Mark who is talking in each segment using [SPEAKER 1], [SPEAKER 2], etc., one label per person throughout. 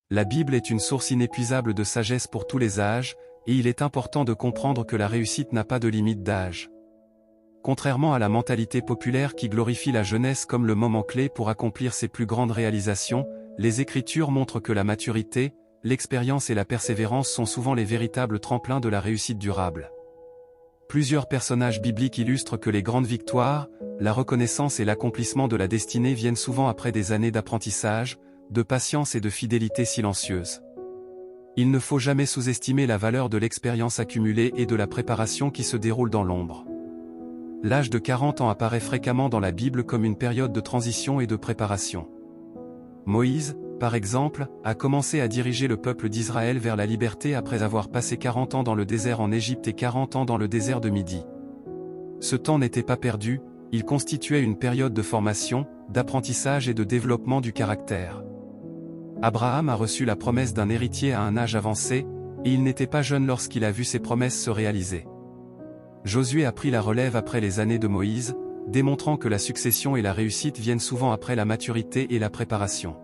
[SPEAKER 1] La Bible est une source inépuisable de sagesse pour tous les âges, et il est important de comprendre que la réussite n'a pas de limite d'âge. Contrairement à la mentalité populaire qui glorifie la jeunesse comme le moment clé pour accomplir ses plus grandes réalisations, les Écritures montrent que la maturité, l'expérience et la persévérance sont souvent les véritables tremplins de la réussite durable. Plusieurs personnages bibliques illustrent que les grandes victoires, la reconnaissance et l'accomplissement de la destinée viennent souvent après des années d'apprentissage, de patience et de fidélité silencieuse. Il ne faut jamais sous-estimer la valeur de l'expérience accumulée et de la préparation qui se déroule dans l'ombre. L'âge de 40 ans apparaît fréquemment dans la Bible comme une période de transition et de préparation. Moïse, par exemple, a commencé à diriger le peuple d'Israël vers la liberté après avoir passé 40 ans dans le désert en Égypte et 40 ans dans le désert de Midi. Ce temps n'était pas perdu, il constituait une période de formation, d'apprentissage et de développement du caractère. Abraham a reçu la promesse d'un héritier à un âge avancé, et il n'était pas jeune lorsqu'il a vu ses promesses se réaliser. Josué a pris la relève après les années de Moïse, démontrant que la succession et la réussite viennent souvent après la maturité et la préparation.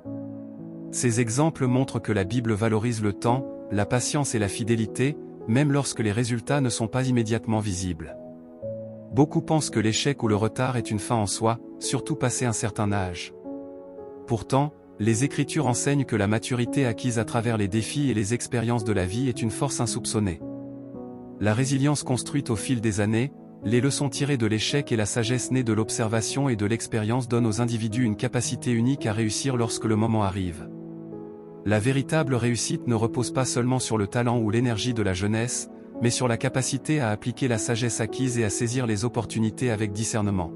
[SPEAKER 1] Ces exemples montrent que la Bible valorise le temps, la patience et la fidélité, même lorsque les résultats ne sont pas immédiatement visibles. Beaucoup pensent que l'échec ou le retard est une fin en soi, surtout passé un certain âge. Pourtant, les Écritures enseignent que la maturité acquise à travers les défis et les expériences de la vie est une force insoupçonnée. La résilience construite au fil des années, les leçons tirées de l'échec et la sagesse née de l'observation et de l'expérience donnent aux individus une capacité unique à réussir lorsque le moment arrive. La véritable réussite ne repose pas seulement sur le talent ou l'énergie de la jeunesse, mais sur la capacité à appliquer la sagesse acquise et à saisir les opportunités avec discernement.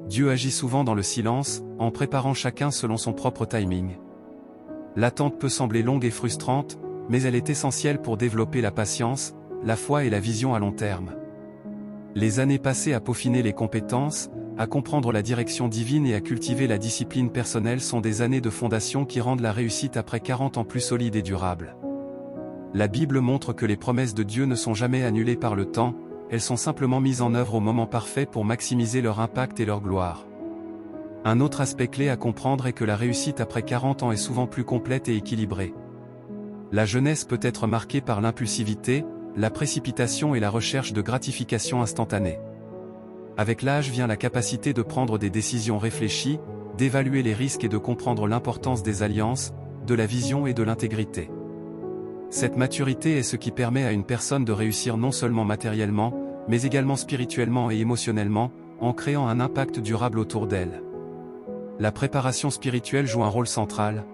[SPEAKER 1] Dieu agit souvent dans le silence, en préparant chacun selon son propre timing. L'attente peut sembler longue et frustrante, mais elle est essentielle pour développer la patience, la foi et la vision à long terme. Les années passées à peaufiner les compétences, à comprendre la direction divine et à cultiver la discipline personnelle sont des années de fondation qui rendent la réussite après 40 ans plus solide et durable. La Bible montre que les promesses de Dieu ne sont jamais annulées par le temps, elles sont simplement mises en œuvre au moment parfait pour maximiser leur impact et leur gloire. Un autre aspect clé à comprendre est que la réussite après 40 ans est souvent plus complète et équilibrée. La jeunesse peut être marquée par l'impulsivité, la précipitation et la recherche de gratification instantanée. Avec l'âge vient la capacité de prendre des décisions réfléchies, d'évaluer les risques et de comprendre l'importance des alliances, de la vision et de l'intégrité. Cette maturité est ce qui permet à une personne de réussir non seulement matériellement, mais également spirituellement et émotionnellement, en créant un impact durable autour d'elle. La préparation spirituelle joue un rôle central.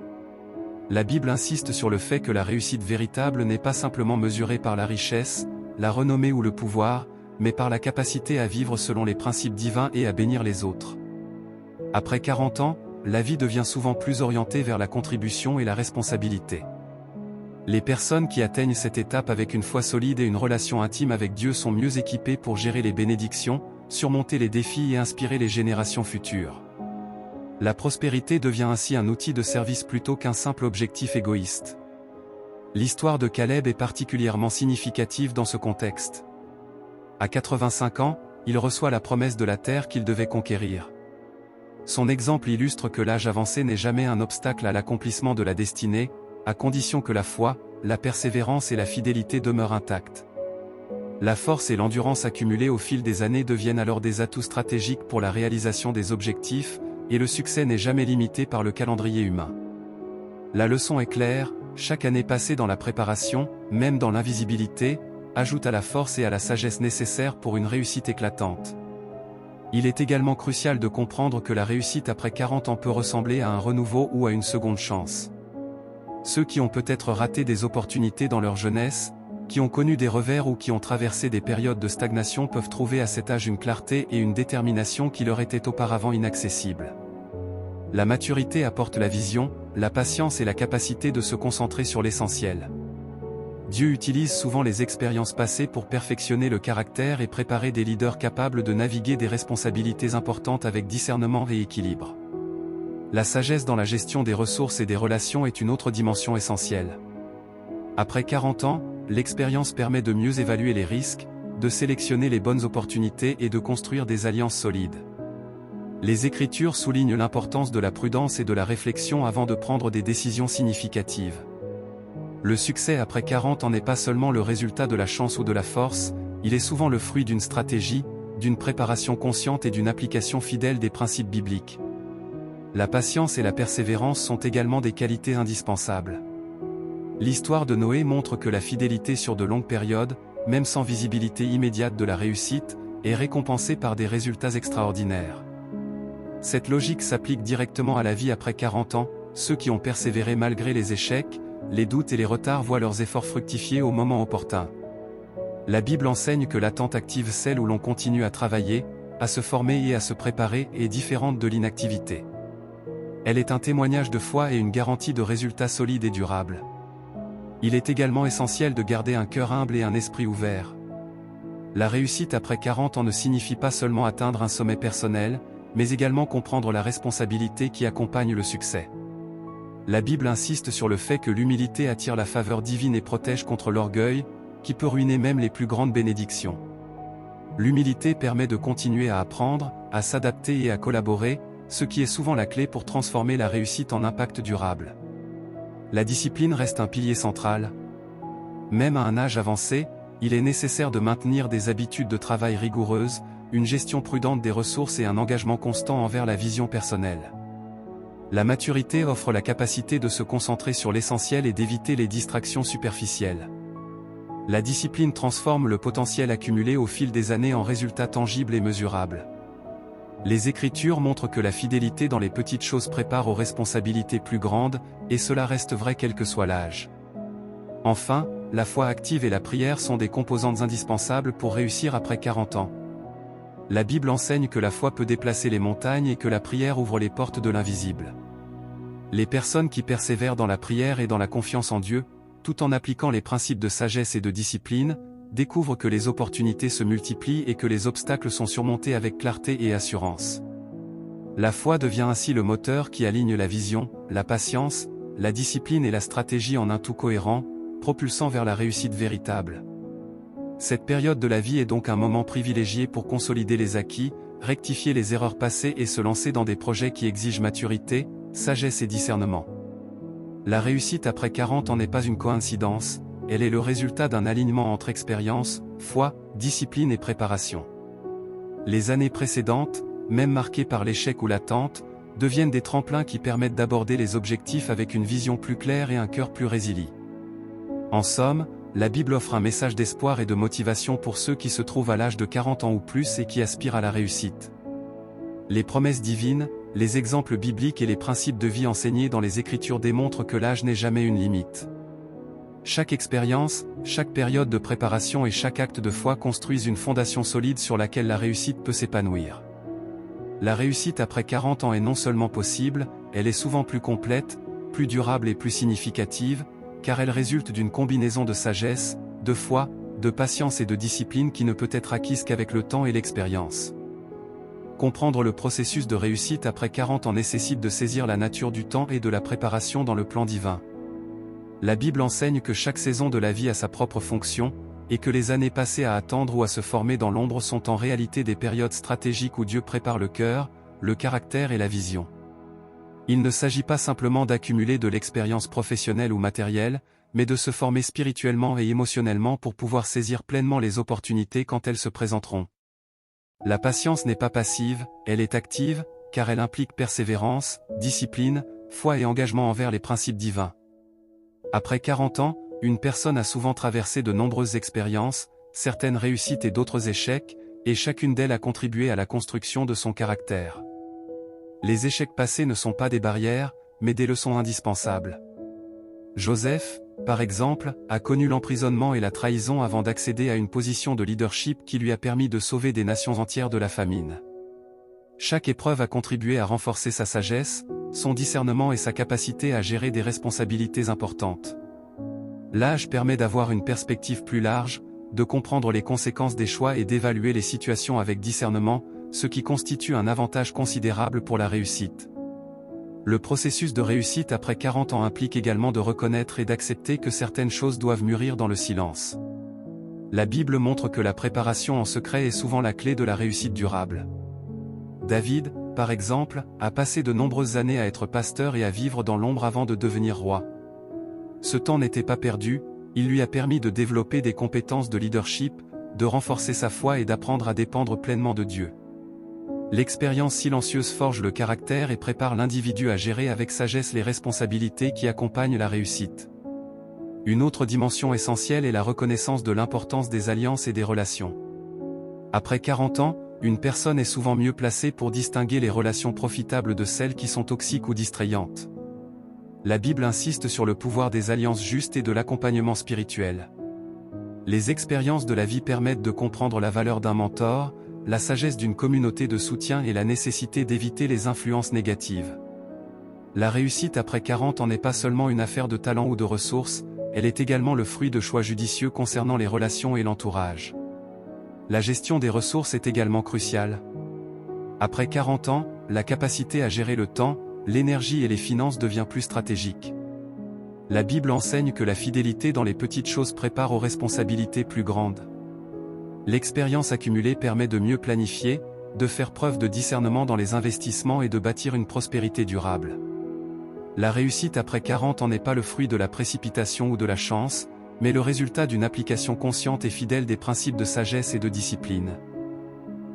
[SPEAKER 1] La Bible insiste sur le fait que la réussite véritable n'est pas simplement mesurée par la richesse, la renommée ou le pouvoir, mais par la capacité à vivre selon les principes divins et à bénir les autres. Après 40 ans, la vie devient souvent plus orientée vers la contribution et la responsabilité. Les personnes qui atteignent cette étape avec une foi solide et une relation intime avec Dieu sont mieux équipées pour gérer les bénédictions, surmonter les défis et inspirer les générations futures. La prospérité devient ainsi un outil de service plutôt qu'un simple objectif égoïste. L'histoire de Caleb est particulièrement significative dans ce contexte. À 85 ans, il reçoit la promesse de la terre qu'il devait conquérir. Son exemple illustre que l'âge avancé n'est jamais un obstacle à l'accomplissement de la destinée, à condition que la foi, la persévérance et la fidélité demeurent intactes. La force et l'endurance accumulées au fil des années deviennent alors des atouts stratégiques pour la réalisation des objectifs, et le succès n'est jamais limité par le calendrier humain. La leçon est claire, chaque année passée dans la préparation, même dans l'invisibilité, ajoute à la force et à la sagesse nécessaires pour une réussite éclatante. Il est également crucial de comprendre que la réussite après 40 ans peut ressembler à un renouveau ou à une seconde chance. Ceux qui ont peut-être raté des opportunités dans leur jeunesse, qui ont connu des revers ou qui ont traversé des périodes de stagnation peuvent trouver à cet âge une clarté et une détermination qui leur étaient auparavant inaccessibles. La maturité apporte la vision, la patience et la capacité de se concentrer sur l'essentiel. Dieu utilise souvent les expériences passées pour perfectionner le caractère et préparer des leaders capables de naviguer des responsabilités importantes avec discernement et équilibre. La sagesse dans la gestion des ressources et des relations est une autre dimension essentielle. Après 40 ans, l'expérience permet de mieux évaluer les risques, de sélectionner les bonnes opportunités et de construire des alliances solides. Les Écritures soulignent l'importance de la prudence et de la réflexion avant de prendre des décisions significatives. Le succès après 40 ans n'est pas seulement le résultat de la chance ou de la force, il est souvent le fruit d'une stratégie, d'une préparation consciente et d'une application fidèle des principes bibliques. La patience et la persévérance sont également des qualités indispensables. L'histoire de Noé montre que la fidélité sur de longues périodes, même sans visibilité immédiate de la réussite, est récompensée par des résultats extraordinaires. Cette logique s'applique directement à la vie après 40 ans, ceux qui ont persévéré malgré les échecs, les doutes et les retards voient leurs efforts fructifier au moment opportun. La Bible enseigne que l'attente active, celle où l'on continue à travailler, à se former et à se préparer, est différente de l'inactivité. Elle est un témoignage de foi et une garantie de résultats solides et durables. Il est également essentiel de garder un cœur humble et un esprit ouvert. La réussite après 40 ans ne signifie pas seulement atteindre un sommet personnel, mais également comprendre la responsabilité qui accompagne le succès. La Bible insiste sur le fait que l'humilité attire la faveur divine et protège contre l'orgueil, qui peut ruiner même les plus grandes bénédictions. L'humilité permet de continuer à apprendre, à s'adapter et à collaborer, ce qui est souvent la clé pour transformer la réussite en impact durable. La discipline reste un pilier central. Même à un âge avancé, il est nécessaire de maintenir des habitudes de travail rigoureuses, une gestion prudente des ressources et un engagement constant envers la vision personnelle. La maturité offre la capacité de se concentrer sur l'essentiel et d'éviter les distractions superficielles. La discipline transforme le potentiel accumulé au fil des années en résultats tangibles et mesurables. Les Écritures montrent que la fidélité dans les petites choses prépare aux responsabilités plus grandes, et cela reste vrai quel que soit l'âge. Enfin, la foi active et la prière sont des composantes indispensables pour réussir après 40 ans. La Bible enseigne que la foi peut déplacer les montagnes et que la prière ouvre les portes de l'invisible. Les personnes qui persévèrent dans la prière et dans la confiance en Dieu, tout en appliquant les principes de sagesse et de discipline, découvrent que les opportunités se multiplient et que les obstacles sont surmontés avec clarté et assurance. La foi devient ainsi le moteur qui aligne la vision, la patience, la discipline et la stratégie en un tout cohérent, propulsant vers la réussite véritable. Cette période de la vie est donc un moment privilégié pour consolider les acquis, rectifier les erreurs passées et se lancer dans des projets qui exigent maturité, sagesse et discernement. La réussite après 40 ans n'est pas une coïncidence, elle est le résultat d'un alignement entre expérience, foi, discipline et préparation. Les années précédentes, même marquées par l'échec ou l'attente, deviennent des tremplins qui permettent d'aborder les objectifs avec une vision plus claire et un cœur plus résilient. En somme, la Bible offre un message d'espoir et de motivation pour ceux qui se trouvent à l'âge de 40 ans ou plus et qui aspirent à la réussite. Les promesses divines, les exemples bibliques et les principes de vie enseignés dans les Écritures démontrent que l'âge n'est jamais une limite. Chaque expérience, chaque période de préparation et chaque acte de foi construisent une fondation solide sur laquelle la réussite peut s'épanouir. La réussite après 40 ans est non seulement possible, elle est souvent plus complète, plus durable et plus significative, car elle résulte d'une combinaison de sagesse, de foi, de patience et de discipline qui ne peut être acquise qu'avec le temps et l'expérience. Comprendre le processus de réussite après 40 ans nécessite de saisir la nature du temps et de la préparation dans le plan divin. La Bible enseigne que chaque saison de la vie a sa propre fonction, et que les années passées à attendre ou à se former dans l'ombre sont en réalité des périodes stratégiques où Dieu prépare le cœur, le caractère et la vision. Il ne s'agit pas simplement d'accumuler de l'expérience professionnelle ou matérielle, mais de se former spirituellement et émotionnellement pour pouvoir saisir pleinement les opportunités quand elles se présenteront. La patience n'est pas passive, elle est active, car elle implique persévérance, discipline, foi et engagement envers les principes divins. Après 40 ans, une personne a souvent traversé de nombreuses expériences, certaines réussites et d'autres échecs, et chacune d'elles a contribué à la construction de son caractère. Les échecs passés ne sont pas des barrières, mais des leçons indispensables. Joseph, par exemple, a connu l'emprisonnement et la trahison avant d'accéder à une position de leadership qui lui a permis de sauver des nations entières de la famine. Chaque épreuve a contribué à renforcer sa sagesse, son discernement et sa capacité à gérer des responsabilités importantes. L'âge permet d'avoir une perspective plus large, de comprendre les conséquences des choix et d'évaluer les situations avec discernement, ce qui constitue un avantage considérable pour la réussite. Le processus de réussite après 40 ans implique également de reconnaître et d'accepter que certaines choses doivent mûrir dans le silence. La Bible montre que la préparation en secret est souvent la clé de la réussite durable. David, par exemple, a passé de nombreuses années à être pasteur et à vivre dans l'ombre avant de devenir roi. Ce temps n'était pas perdu, il lui a permis de développer des compétences de leadership, de renforcer sa foi et d'apprendre à dépendre pleinement de Dieu. L'expérience silencieuse forge le caractère et prépare l'individu à gérer avec sagesse les responsabilités qui accompagnent la réussite. Une autre dimension essentielle est la reconnaissance de l'importance des alliances et des relations. Après 40 ans, une personne est souvent mieux placée pour distinguer les relations profitables de celles qui sont toxiques ou distrayantes. La Bible insiste sur le pouvoir des alliances justes et de l'accompagnement spirituel. Les expériences de la vie permettent de comprendre la valeur d'un mentor, la sagesse d'une communauté de soutien et la nécessité d'éviter les influences négatives. La réussite après 40 ans n'est pas seulement une affaire de talent ou de ressources, elle est également le fruit de choix judicieux concernant les relations et l'entourage. La gestion des ressources est également cruciale. Après 40 ans, la capacité à gérer le temps, l'énergie et les finances devient plus stratégique. La Bible enseigne que la fidélité dans les petites choses prépare aux responsabilités plus grandes. L'expérience accumulée permet de mieux planifier, de faire preuve de discernement dans les investissements et de bâtir une prospérité durable. La réussite après 40 ans n'est pas le fruit de la précipitation ou de la chance, mais le résultat d'une application consciente et fidèle des principes de sagesse et de discipline.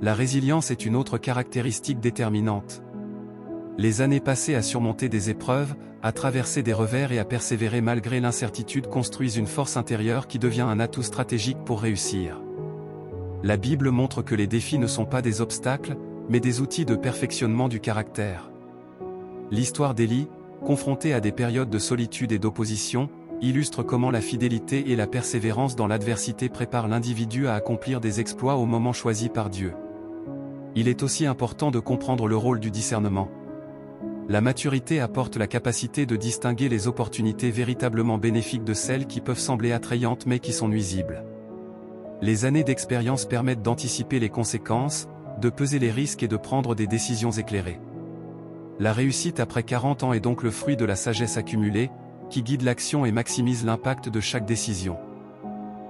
[SPEAKER 1] La résilience est une autre caractéristique déterminante. Les années passées à surmonter des épreuves, à traverser des revers et à persévérer malgré l'incertitude construisent une force intérieure qui devient un atout stratégique pour réussir. La Bible montre que les défis ne sont pas des obstacles, mais des outils de perfectionnement du caractère. L'histoire d'Élie, confrontée à des périodes de solitude et d'opposition, illustre comment la fidélité et la persévérance dans l'adversité préparent l'individu à accomplir des exploits au moment choisi par Dieu. Il est aussi important de comprendre le rôle du discernement. La maturité apporte la capacité de distinguer les opportunités véritablement bénéfiques de celles qui peuvent sembler attrayantes mais qui sont nuisibles. Les années d'expérience permettent d'anticiper les conséquences, de peser les risques et de prendre des décisions éclairées. La réussite après 40 ans est donc le fruit de la sagesse accumulée, qui guide l'action et maximise l'impact de chaque décision.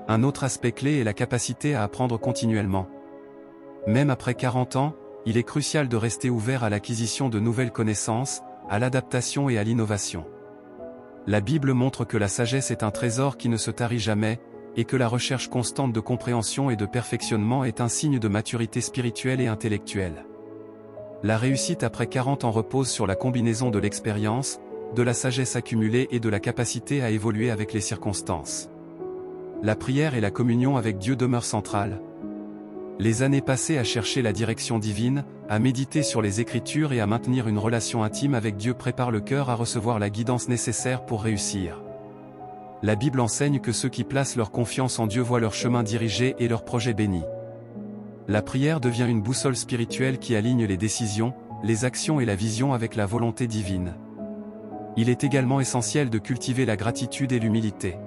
[SPEAKER 1] Un autre aspect clé est la capacité à apprendre continuellement. Même après 40 ans, il est crucial de rester ouvert à l'acquisition de nouvelles connaissances, à l'adaptation et à l'innovation. La Bible montre que la sagesse est un trésor qui ne se tarit jamais, et que la recherche constante de compréhension et de perfectionnement est un signe de maturité spirituelle et intellectuelle. La réussite après 40 ans repose sur la combinaison de l'expérience, de la sagesse accumulée et de la capacité à évoluer avec les circonstances. La prière et la communion avec Dieu demeurent centrales. Les années passées à chercher la direction divine, à méditer sur les Écritures et à maintenir une relation intime avec Dieu préparent le cœur à recevoir la guidance nécessaire pour réussir. La Bible enseigne que ceux qui placent leur confiance en Dieu voient leur chemin dirigé et leurs projets bénis. La prière devient une boussole spirituelle qui aligne les décisions, les actions et la vision avec la volonté divine. Il est également essentiel de cultiver la gratitude et l'humilité.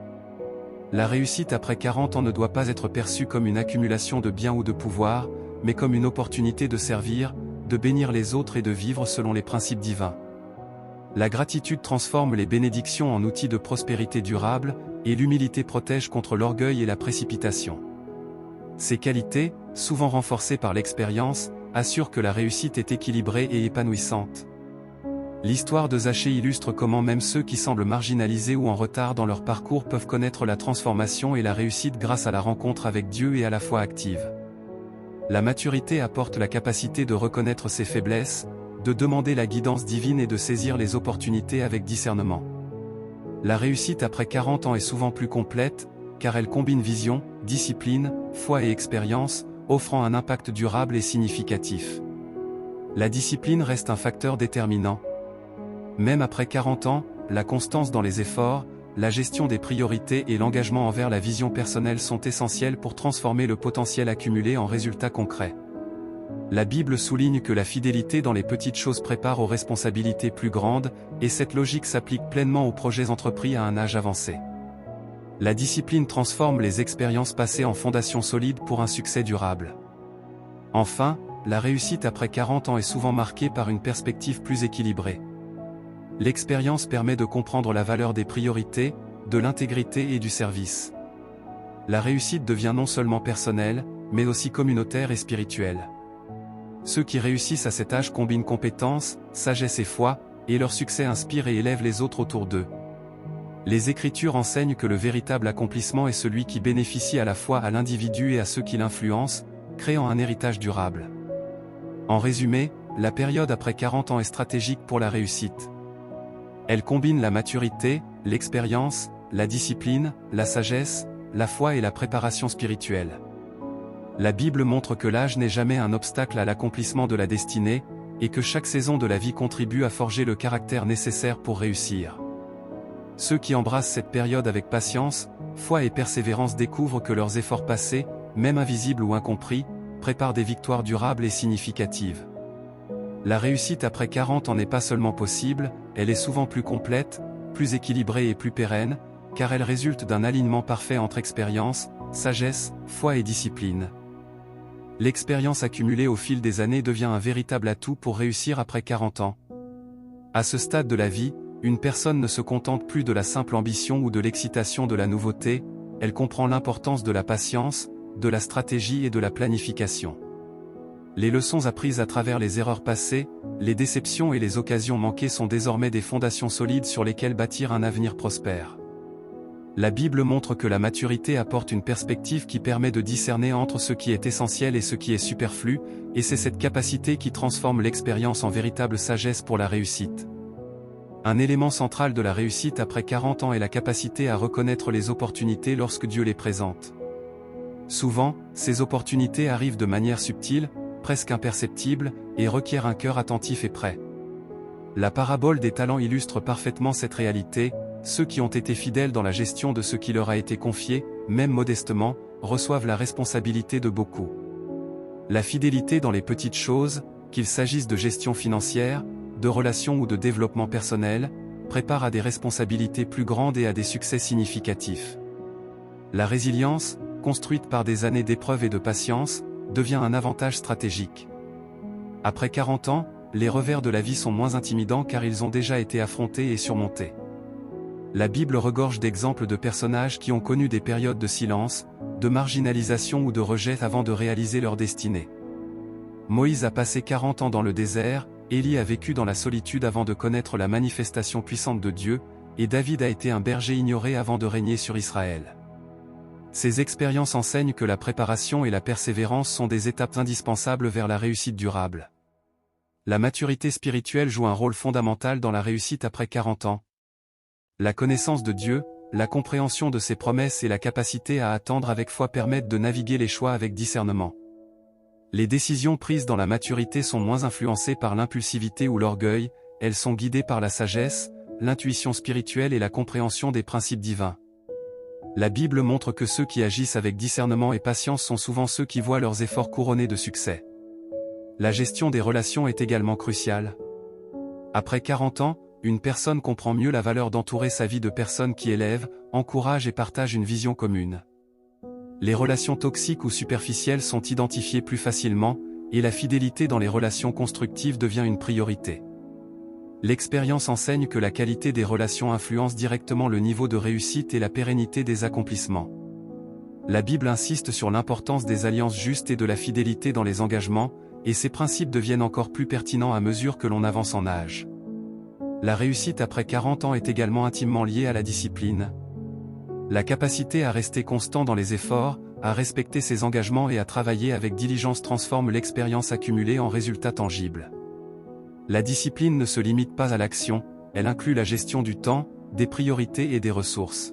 [SPEAKER 1] La réussite après 40 ans ne doit pas être perçue comme une accumulation de biens ou de pouvoir, mais comme une opportunité de servir, de bénir les autres et de vivre selon les principes divins. La gratitude transforme les bénédictions en outils de prospérité durable, et l'humilité protège contre l'orgueil et la précipitation. Ces qualités, souvent renforcées par l'expérience, assurent que la réussite est équilibrée et épanouissante. L'histoire de Zachée illustre comment même ceux qui semblent marginalisés ou en retard dans leur parcours peuvent connaître la transformation et la réussite grâce à la rencontre avec Dieu et à la foi active. La maturité apporte la capacité de reconnaître ses faiblesses, de demander la guidance divine et de saisir les opportunités avec discernement. La réussite après 40 ans est souvent plus complète, car elle combine vision, discipline, foi et expérience, offrant un impact durable et significatif. La discipline reste un facteur déterminant. Même après 40 ans, la constance dans les efforts, la gestion des priorités et l'engagement envers la vision personnelle sont essentiels pour transformer le potentiel accumulé en résultats concrets. La Bible souligne que la fidélité dans les petites choses prépare aux responsabilités plus grandes, et cette logique s'applique pleinement aux projets entrepris à un âge avancé. La discipline transforme les expériences passées en fondations solides pour un succès durable. Enfin, la réussite après 40 ans est souvent marquée par une perspective plus équilibrée. L'expérience permet de comprendre la valeur des priorités, de l'intégrité et du service. La réussite devient non seulement personnelle, mais aussi communautaire et spirituelle. Ceux qui réussissent à cet âge combinent compétences, sagesse et foi, et leur succès inspire et élève les autres autour d'eux. Les Écritures enseignent que le véritable accomplissement est celui qui bénéficie à la fois à l'individu et à ceux qui l'influencent, créant un héritage durable. En résumé, la période après 40 ans est stratégique pour la réussite. Elle combine la maturité, l'expérience, la discipline, la sagesse, la foi et la préparation spirituelle. La Bible montre que l'âge n'est jamais un obstacle à l'accomplissement de la destinée, et que chaque saison de la vie contribue à forger le caractère nécessaire pour réussir. Ceux qui embrassent cette période avec patience, foi et persévérance découvrent que leurs efforts passés, même invisibles ou incompris, préparent des victoires durables et significatives. La réussite après 40 ans n'est pas seulement possible, elle est souvent plus complète, plus équilibrée et plus pérenne, car elle résulte d'un alignement parfait entre expérience, sagesse, foi et discipline. L'expérience accumulée au fil des années devient un véritable atout pour réussir après 40 ans. À ce stade de la vie, une personne ne se contente plus de la simple ambition ou de l'excitation de la nouveauté, elle comprend l'importance de la patience, de la stratégie et de la planification. Les leçons apprises à travers les erreurs passées, les déceptions et les occasions manquées sont désormais des fondations solides sur lesquelles bâtir un avenir prospère. La Bible montre que la maturité apporte une perspective qui permet de discerner entre ce qui est essentiel et ce qui est superflu, et c'est cette capacité qui transforme l'expérience en véritable sagesse pour la réussite. Un élément central de la réussite après 40 ans est la capacité à reconnaître les opportunités lorsque Dieu les présente. Souvent, ces opportunités arrivent de manière subtile, presque imperceptible, et requièrent un cœur attentif et prêt. La parabole des talents illustre parfaitement cette réalité. Ceux qui ont été fidèles dans la gestion de ce qui leur a été confié, même modestement, reçoivent la responsabilité de beaucoup. La fidélité dans les petites choses, qu'il s'agisse de gestion financière, de relations ou de développement personnel, prépare à des responsabilités plus grandes et à des succès significatifs. La résilience, construite par des années d'épreuves et de patience, devient un avantage stratégique. Après 40 ans, les revers de la vie sont moins intimidants car ils ont déjà été affrontés et surmontés. La Bible regorge d'exemples de personnages qui ont connu des périodes de silence, de marginalisation ou de rejet avant de réaliser leur destinée. Moïse a passé 40 ans dans le désert, Élie a vécu dans la solitude avant de connaître la manifestation puissante de Dieu, et David a été un berger ignoré avant de régner sur Israël. Ces expériences enseignent que la préparation et la persévérance sont des étapes indispensables vers la réussite durable. La maturité spirituelle joue un rôle fondamental dans la réussite après 40 ans. La connaissance de Dieu, la compréhension de ses promesses et la capacité à attendre avec foi permettent de naviguer les choix avec discernement. Les décisions prises dans la maturité sont moins influencées par l'impulsivité ou l'orgueil, elles sont guidées par la sagesse, l'intuition spirituelle et la compréhension des principes divins. La Bible montre que ceux qui agissent avec discernement et patience sont souvent ceux qui voient leurs efforts couronnés de succès. La gestion des relations est également cruciale. Après 40 ans, une personne comprend mieux la valeur d'entourer sa vie de personnes qui élèvent, encouragent et partagent une vision commune. Les relations toxiques ou superficielles sont identifiées plus facilement, et la fidélité dans les relations constructives devient une priorité. L'expérience enseigne que la qualité des relations influence directement le niveau de réussite et la pérennité des accomplissements. La Bible insiste sur l'importance des alliances justes et de la fidélité dans les engagements, et ces principes deviennent encore plus pertinents à mesure que l'on avance en âge. La réussite après 40 ans est également intimement liée à la discipline. La capacité à rester constant dans les efforts, à respecter ses engagements et à travailler avec diligence transforme l'expérience accumulée en résultats tangibles. La discipline ne se limite pas à l'action, elle inclut la gestion du temps, des priorités et des ressources.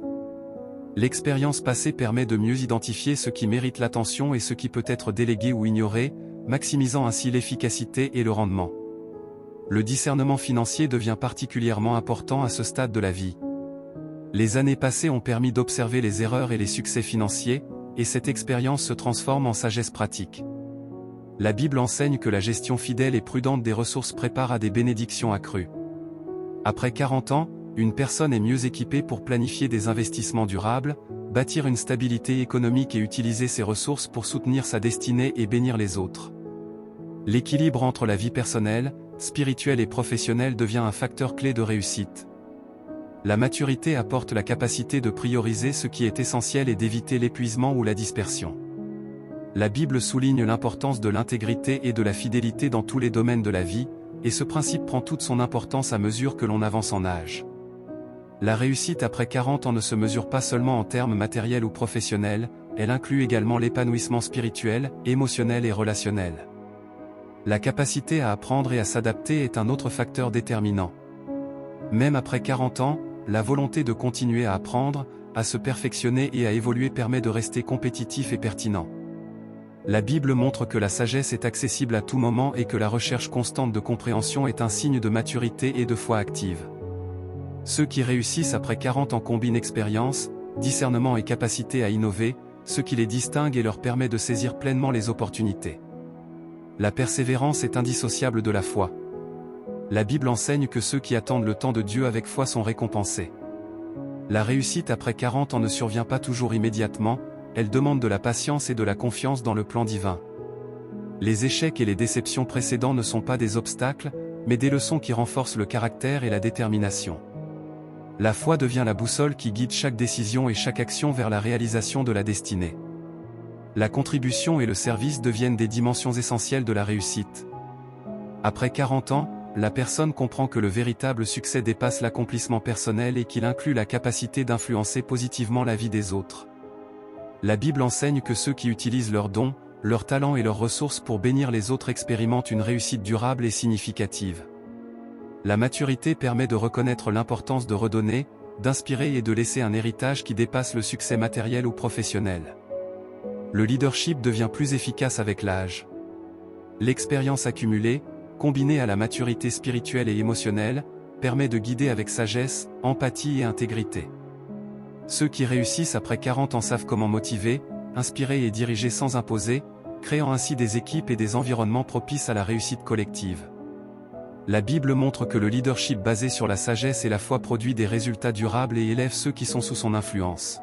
[SPEAKER 1] L'expérience passée permet de mieux identifier ce qui mérite l'attention et ce qui peut être délégué ou ignoré, maximisant ainsi l'efficacité et le rendement. Le discernement financier devient particulièrement important à ce stade de la vie. Les années passées ont permis d'observer les erreurs et les succès financiers, et cette expérience se transforme en sagesse pratique. La Bible enseigne que la gestion fidèle et prudente des ressources prépare à des bénédictions accrues. Après 40 ans, une personne est mieux équipée pour planifier des investissements durables, bâtir une stabilité économique et utiliser ses ressources pour soutenir sa destinée et bénir les autres. L'équilibre entre la vie personnelle, spirituelle et professionnelle devient un facteur clé de réussite. La maturité apporte la capacité de prioriser ce qui est essentiel et d'éviter l'épuisement ou la dispersion. La Bible souligne l'importance de l'intégrité et de la fidélité dans tous les domaines de la vie, et ce principe prend toute son importance à mesure que l'on avance en âge. La réussite après 40 ans ne se mesure pas seulement en termes matériels ou professionnels, elle inclut également l'épanouissement spirituel, émotionnel et relationnel. La capacité à apprendre et à s'adapter est un autre facteur déterminant. Même après 40 ans, la volonté de continuer à apprendre, à se perfectionner et à évoluer permet de rester compétitif et pertinent. La Bible montre que la sagesse est accessible à tout moment et que la recherche constante de compréhension est un signe de maturité et de foi active. Ceux qui réussissent après 40 ans combinent expérience, discernement et capacité à innover, ce qui les distingue et leur permet de saisir pleinement les opportunités. La persévérance est indissociable de la foi. La Bible enseigne que ceux qui attendent le temps de Dieu avec foi sont récompensés. La réussite après 40 ans ne survient pas toujours immédiatement, elle demande de la patience et de la confiance dans le plan divin. Les échecs et les déceptions précédents ne sont pas des obstacles, mais des leçons qui renforcent le caractère et la détermination. La foi devient la boussole qui guide chaque décision et chaque action vers la réalisation de la destinée. La contribution et le service deviennent des dimensions essentielles de la réussite. Après 40 ans, la personne comprend que le véritable succès dépasse l'accomplissement personnel et qu'il inclut la capacité d'influencer positivement la vie des autres. La Bible enseigne que ceux qui utilisent leurs dons, leurs talents et leurs ressources pour bénir les autres expérimentent une réussite durable et significative. La maturité permet de reconnaître l'importance de redonner, d'inspirer et de laisser un héritage qui dépasse le succès matériel ou professionnel. Le leadership devient plus efficace avec l'âge. L'expérience accumulée, combinée à la maturité spirituelle et émotionnelle, permet de guider avec sagesse, empathie et intégrité. Ceux qui réussissent après 40 ans savent comment motiver, inspirer et diriger sans imposer, créant ainsi des équipes et des environnements propices à la réussite collective. La Bible montre que le leadership basé sur la sagesse et la foi produit des résultats durables et élève ceux qui sont sous son influence.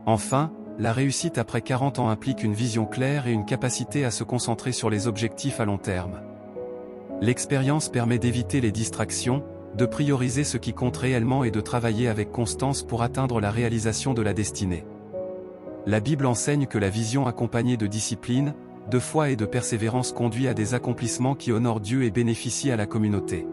[SPEAKER 1] Enfin, la réussite après 40 ans implique une vision claire et une capacité à se concentrer sur les objectifs à long terme. L'expérience permet d'éviter les distractions, de prioriser ce qui compte réellement et de travailler avec constance pour atteindre la réalisation de la destinée. La Bible enseigne que la vision accompagnée de discipline, de foi et de persévérance conduit à des accomplissements qui honorent Dieu et bénéficient à la communauté.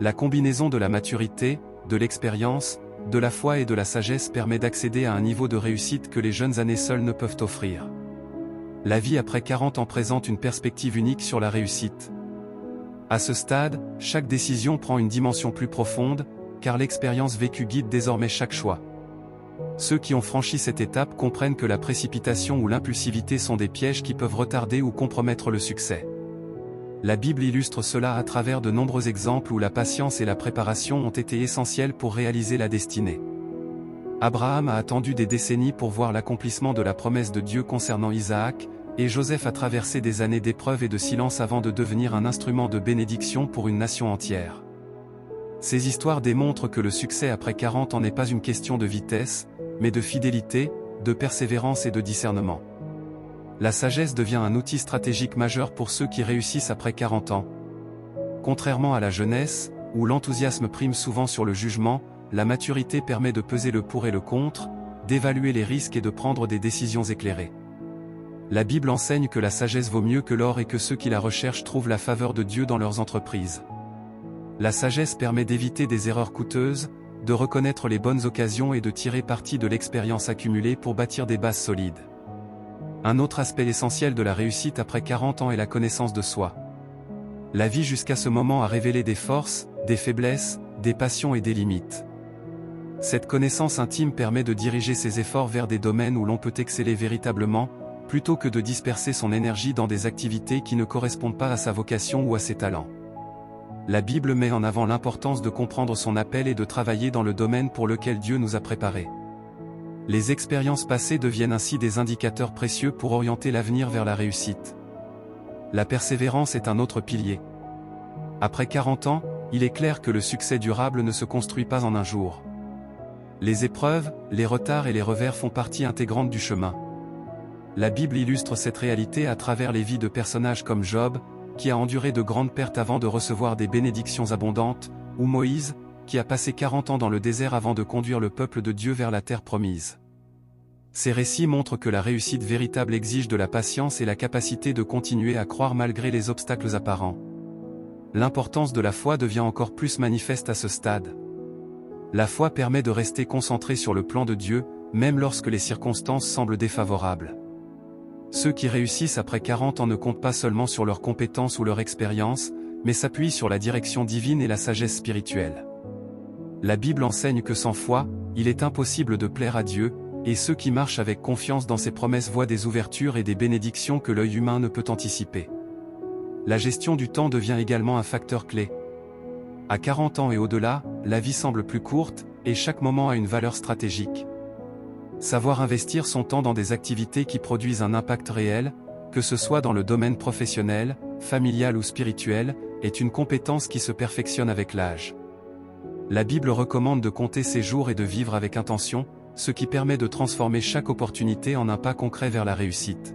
[SPEAKER 1] La combinaison de la maturité, de l'expérience, de la foi et de la sagesse permet d'accéder à un niveau de réussite que les jeunes années seules ne peuvent offrir. La vie après 40 ans présente une perspective unique sur la réussite. À ce stade, chaque décision prend une dimension plus profonde, car l'expérience vécue guide désormais chaque choix. Ceux qui ont franchi cette étape comprennent que la précipitation ou l'impulsivité sont des pièges qui peuvent retarder ou compromettre le succès. La Bible illustre cela à travers de nombreux exemples où la patience et la préparation ont été essentielles pour réaliser la destinée. Abraham a attendu des décennies pour voir l'accomplissement de la promesse de Dieu concernant Isaac, et Joseph a traversé des années d'épreuves et de silence avant de devenir un instrument de bénédiction pour une nation entière. Ces histoires démontrent que le succès après 40 ans n'est pas une question de vitesse, mais de fidélité, de persévérance et de discernement. La sagesse devient un outil stratégique majeur pour ceux qui réussissent après 40 ans. Contrairement à la jeunesse, où l'enthousiasme prime souvent sur le jugement, la maturité permet de peser le pour et le contre, d'évaluer les risques et de prendre des décisions éclairées. La Bible enseigne que la sagesse vaut mieux que l'or et que ceux qui la recherchent trouvent la faveur de Dieu dans leurs entreprises. La sagesse permet d'éviter des erreurs coûteuses, de reconnaître les bonnes occasions et de tirer parti de l'expérience accumulée pour bâtir des bases solides. Un autre aspect essentiel de la réussite après 40 ans est la connaissance de soi. La vie jusqu'à ce moment a révélé des forces, des faiblesses, des passions et des limites. Cette connaissance intime permet de diriger ses efforts vers des domaines où l'on peut exceller véritablement, plutôt que de disperser son énergie dans des activités qui ne correspondent pas à sa vocation ou à ses talents. La Bible met en avant l'importance de comprendre son appel et de travailler dans le domaine pour lequel Dieu nous a préparés. Les expériences passées deviennent ainsi des indicateurs précieux pour orienter l'avenir vers la réussite. La persévérance est un autre pilier. Après 40 ans, il est clair que le succès durable ne se construit pas en un jour. Les épreuves, les retards et les revers font partie intégrante du chemin. La Bible illustre cette réalité à travers les vies de personnages comme Job, qui a enduré de grandes pertes avant de recevoir des bénédictions abondantes, ou Moïse, qui a passé 40 ans dans le désert avant de conduire le peuple de Dieu vers la terre promise. Ces récits montrent que la réussite véritable exige de la patience et la capacité de continuer à croire malgré les obstacles apparents. L'importance de la foi devient encore plus manifeste à ce stade. La foi permet de rester concentré sur le plan de Dieu, même lorsque les circonstances semblent défavorables. Ceux qui réussissent après 40 ans ne comptent pas seulement sur leurs compétences ou leur expérience, mais s'appuient sur la direction divine et la sagesse spirituelle. La Bible enseigne que sans foi, il est impossible de plaire à Dieu, et ceux qui marchent avec confiance dans ses promesses voient des ouvertures et des bénédictions que l'œil humain ne peut anticiper. La gestion du temps devient également un facteur clé. À 40 ans et au-delà, la vie semble plus courte, et chaque moment a une valeur stratégique. Savoir investir son temps dans des activités qui produisent un impact réel, que ce soit dans le domaine professionnel, familial ou spirituel, est une compétence qui se perfectionne avec l'âge. La Bible recommande de compter ses jours et de vivre avec intention, ce qui permet de transformer chaque opportunité en un pas concret vers la réussite.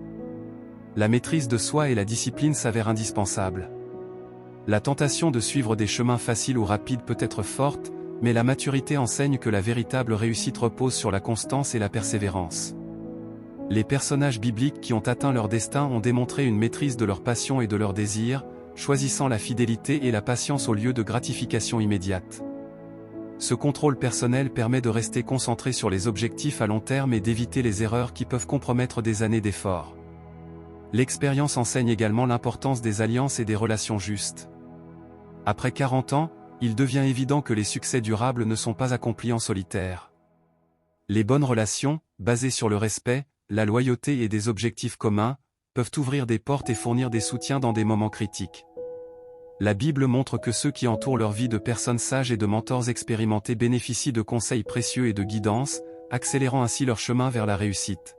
[SPEAKER 1] La maîtrise de soi et la discipline s'avèrent indispensables. La tentation de suivre des chemins faciles ou rapides peut être forte, mais la maturité enseigne que la véritable réussite repose sur la constance et la persévérance. Les personnages bibliques qui ont atteint leur destin ont démontré une maîtrise de leurs passions et de leurs désirs, choisissant la fidélité et la patience au lieu de gratification immédiate. Ce contrôle personnel permet de rester concentré sur les objectifs à long terme et d'éviter les erreurs qui peuvent compromettre des années d'efforts. L'expérience enseigne également l'importance des alliances et des relations justes. Après 40 ans, il devient évident que les succès durables ne sont pas accomplis en solitaire. Les bonnes relations, basées sur le respect, la loyauté et des objectifs communs, peuvent ouvrir des portes et fournir des soutiens dans des moments critiques. La Bible montre que ceux qui entourent leur vie de personnes sages et de mentors expérimentés bénéficient de conseils précieux et de guidance, accélérant ainsi leur chemin vers la réussite.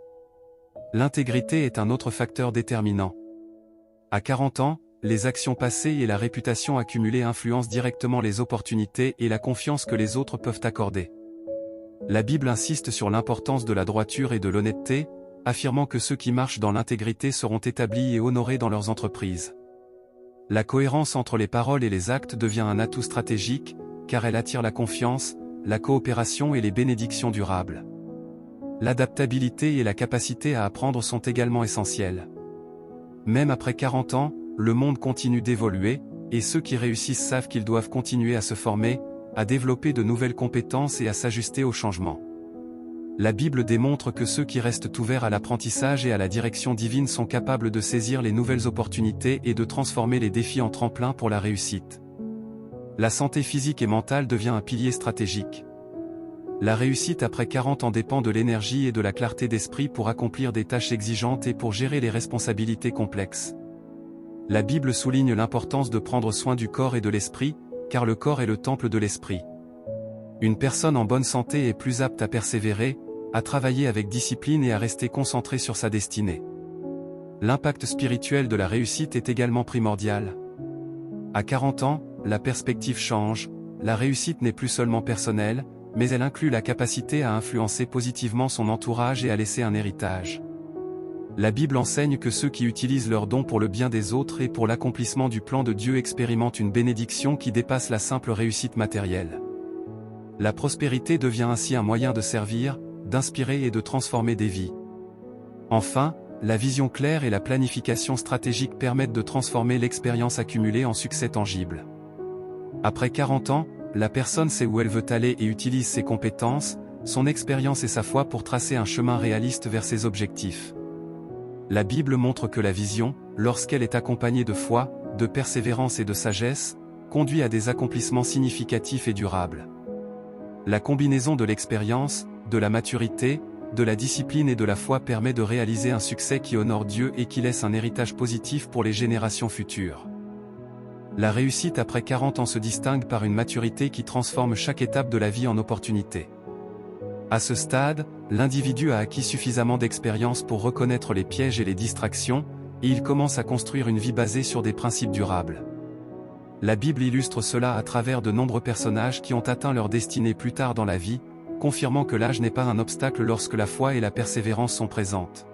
[SPEAKER 1] L'intégrité est un autre facteur déterminant. À 40 ans, les actions passées et la réputation accumulée influencent directement les opportunités et la confiance que les autres peuvent accorder. La Bible insiste sur l'importance de la droiture et de l'honnêteté, affirmant que ceux qui marchent dans l'intégrité seront établis et honorés dans leurs entreprises. La cohérence entre les paroles et les actes devient un atout stratégique, car elle attire la confiance, la coopération et les bénédictions durables. L'adaptabilité et la capacité à apprendre sont également essentielles. Même après 40 ans, le monde continue d'évoluer, et ceux qui réussissent savent qu'ils doivent continuer à se former, à développer de nouvelles compétences et à s'ajuster aux changements. La Bible démontre que ceux qui restent ouverts à l'apprentissage et à la direction divine sont capables de saisir les nouvelles opportunités et de transformer les défis en tremplin pour la réussite. La santé physique et mentale devient un pilier stratégique. La réussite après 40 ans dépend de l'énergie et de la clarté d'esprit pour accomplir des tâches exigeantes et pour gérer les responsabilités complexes. La Bible souligne l'importance de prendre soin du corps et de l'esprit, car le corps est le temple de l'esprit. Une personne en bonne santé est plus apte à persévérer, à travailler avec discipline et à rester concentré sur sa destinée. L'impact spirituel de la réussite est également primordial. À 40 ans, la perspective change, la réussite n'est plus seulement personnelle, mais elle inclut la capacité à influencer positivement son entourage et à laisser un héritage. La Bible enseigne que ceux qui utilisent leurs dons pour le bien des autres et pour l'accomplissement du plan de Dieu expérimentent une bénédiction qui dépasse la simple réussite matérielle. La prospérité devient ainsi un moyen de servir, d'inspirer et de transformer des vies. Enfin, la vision claire et la planification stratégique permettent de transformer l'expérience accumulée en succès tangible. Après 40 ans, la personne sait où elle veut aller et utilise ses compétences, son expérience et sa foi pour tracer un chemin réaliste vers ses objectifs. La Bible montre que la vision, lorsqu'elle est accompagnée de foi, de persévérance et de sagesse, conduit à des accomplissements significatifs et durables. La combinaison de l'expérience, de la maturité, de la discipline et de la foi permet de réaliser un succès qui honore Dieu et qui laisse un héritage positif pour les générations futures. La réussite après 40 ans se distingue par une maturité qui transforme chaque étape de la vie en opportunité. À ce stade, l'individu a acquis suffisamment d'expérience pour reconnaître les pièges et les distractions, et il commence à construire une vie basée sur des principes durables. La Bible illustre cela à travers de nombreux personnages qui ont atteint leur destinée plus tard dans la vie, confirmant que l'âge n'est pas un obstacle lorsque la foi et la persévérance sont présentes.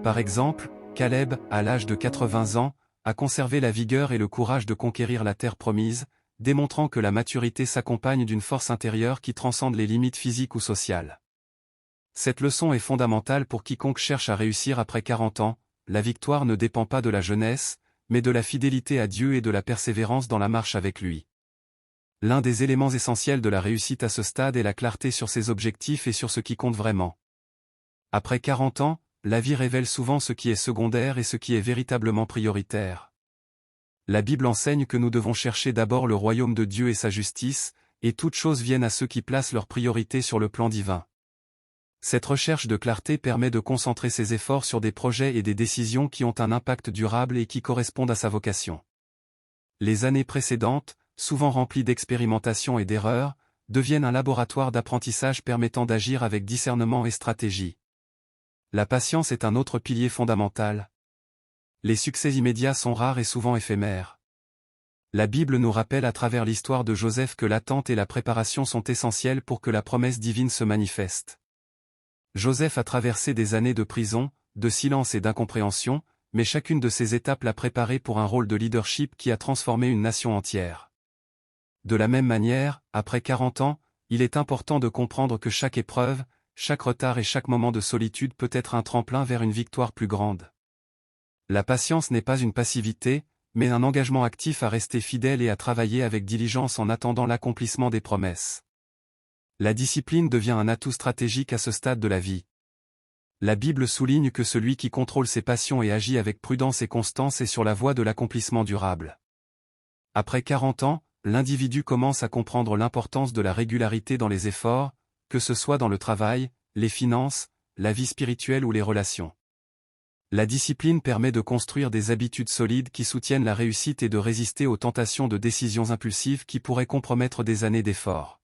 [SPEAKER 1] Par exemple, Caleb, à l'âge de 80 ans, a conservé la vigueur et le courage de conquérir la terre promise, démontrant que la maturité s'accompagne d'une force intérieure qui transcende les limites physiques ou sociales. Cette leçon est fondamentale pour quiconque cherche à réussir après 40 ans. La victoire ne dépend pas de la jeunesse, mais de la fidélité à Dieu et de la persévérance dans la marche avec lui. L'un des éléments essentiels de la réussite à ce stade est la clarté sur ses objectifs et sur ce qui compte vraiment. Après 40 ans, la vie révèle souvent ce qui est secondaire et ce qui est véritablement prioritaire. La Bible enseigne que nous devons chercher d'abord le royaume de Dieu et sa justice, et toutes choses viennent à ceux qui placent leurs priorités sur le plan divin. Cette recherche de clarté permet de concentrer ses efforts sur des projets et des décisions qui ont un impact durable et qui correspondent à sa vocation. Les années précédentes, souvent remplies d'expérimentations et d'erreurs, deviennent un laboratoire d'apprentissage permettant d'agir avec discernement et stratégie. La patience est un autre pilier fondamental. Les succès immédiats sont rares et souvent éphémères. La Bible nous rappelle à travers l'histoire de Joseph que l'attente et la préparation sont essentielles pour que la promesse divine se manifeste. Joseph a traversé des années de prison, de silence et d'incompréhension, mais chacune de ces étapes l'a préparé pour un rôle de leadership qui a transformé une nation entière. De la même manière, après 40 ans, il est important de comprendre que chaque épreuve, chaque retard et chaque moment de solitude peut être un tremplin vers une victoire plus grande. La patience n'est pas une passivité, mais un engagement actif à rester fidèle et à travailler avec diligence en attendant l'accomplissement des promesses. La discipline devient un atout stratégique à ce stade de la vie. La Bible souligne que celui qui contrôle ses passions et agit avec prudence et constance est sur la voie de l'accomplissement durable. Après 40 ans, l'individu commence à comprendre l'importance de la régularité dans les efforts, que ce soit dans le travail, les finances, la vie spirituelle ou les relations. La discipline permet de construire des habitudes solides qui soutiennent la réussite et de résister aux tentations de décisions impulsives qui pourraient compromettre des années d'efforts.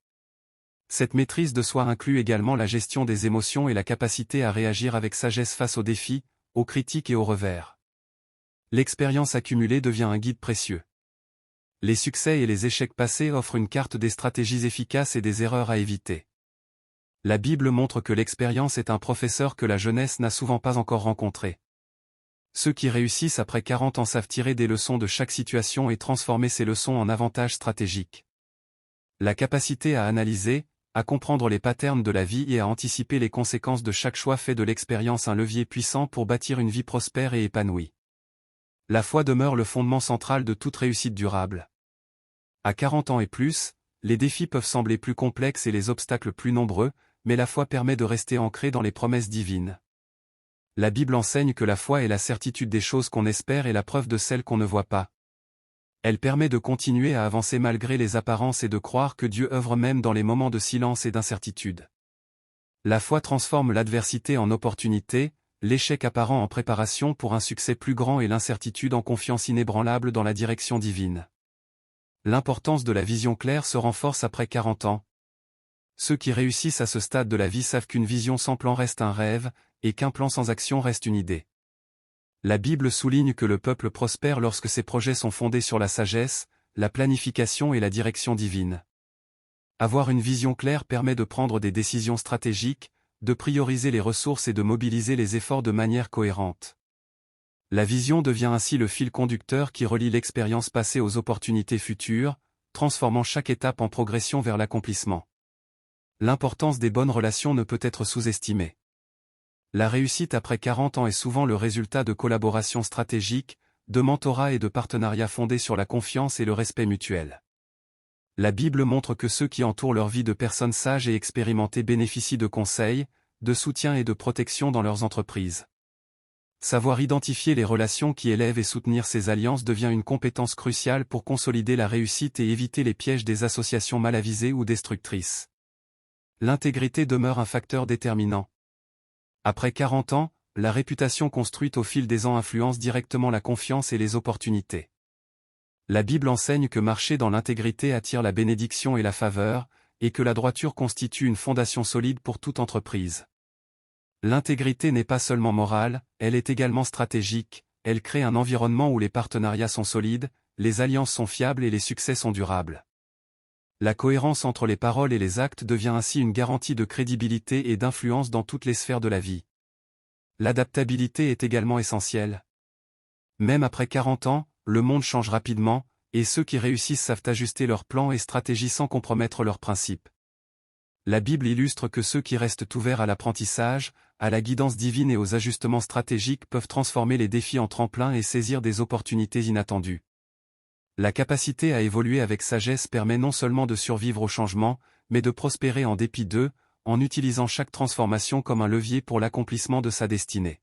[SPEAKER 1] Cette maîtrise de soi inclut également la gestion des émotions et la capacité à réagir avec sagesse face aux défis, aux critiques et aux revers. L'expérience accumulée devient un guide précieux. Les succès et les échecs passés offrent une carte des stratégies efficaces et des erreurs à éviter. La Bible montre que l'expérience est un professeur que la jeunesse n'a souvent pas encore rencontré. Ceux qui réussissent après 40 ans savent tirer des leçons de chaque situation et transformer ces leçons en avantages stratégiques. La capacité à analyser, à comprendre les patterns de la vie et à anticiper les conséquences de chaque choix fait de l'expérience un levier puissant pour bâtir une vie prospère et épanouie. La foi demeure le fondement central de toute réussite durable. À 40 ans et plus, les défis peuvent sembler plus complexes et les obstacles plus nombreux, mais la foi permet de rester ancré dans les promesses divines. La Bible enseigne que la foi est la certitude des choses qu'on espère et la preuve de celles qu'on ne voit pas. Elle permet de continuer à avancer malgré les apparences et de croire que Dieu œuvre même dans les moments de silence et d'incertitude. La foi transforme l'adversité en opportunité, l'échec apparent en préparation pour un succès plus grand et l'incertitude en confiance inébranlable dans la direction divine. L'importance de la vision claire se renforce après 40 ans. Ceux qui réussissent à ce stade de la vie savent qu'une vision sans plan reste un rêve, et qu'un plan sans action reste une idée. La Bible souligne que le peuple prospère lorsque ses projets sont fondés sur la sagesse, la planification et la direction divine. Avoir une vision claire permet de prendre des décisions stratégiques, de prioriser les ressources et de mobiliser les efforts de manière cohérente. La vision devient ainsi le fil conducteur qui relie l'expérience passée aux opportunités futures, transformant chaque étape en progression vers l'accomplissement. L'importance des bonnes relations ne peut être sous-estimée. La réussite après 40 ans est souvent le résultat de collaborations stratégiques, de mentorat et de partenariats fondés sur la confiance et le respect mutuel. La Bible montre que ceux qui entourent leur vie de personnes sages et expérimentées bénéficient de conseils, de soutien et de protection dans leurs entreprises. Savoir identifier les relations qui élèvent et soutenir ces alliances devient une compétence cruciale pour consolider la réussite et éviter les pièges des associations mal avisées ou destructrices. L'intégrité demeure un facteur déterminant. Après 40 ans, la réputation construite au fil des ans influence directement la confiance et les opportunités. La Bible enseigne que marcher dans l'intégrité attire la bénédiction et la faveur, et que la droiture constitue une fondation solide pour toute entreprise. L'intégrité n'est pas seulement morale, elle est également stratégique, elle crée un environnement où les partenariats sont solides, les alliances sont fiables et les succès sont durables. La cohérence entre les paroles et les actes devient ainsi une garantie de crédibilité et d'influence dans toutes les sphères de la vie. L'adaptabilité est également essentielle. Même après 40 ans, le monde change rapidement, et ceux qui réussissent savent ajuster leurs plans et stratégies sans compromettre leurs principes. La Bible illustre que ceux qui restent ouverts à l'apprentissage, à la guidance divine et aux ajustements stratégiques peuvent transformer les défis en tremplin et saisir des opportunités inattendues. La capacité à évoluer avec sagesse permet non seulement de survivre aux changements, mais de prospérer en dépit d'eux, en utilisant chaque transformation comme un levier pour l'accomplissement de sa destinée.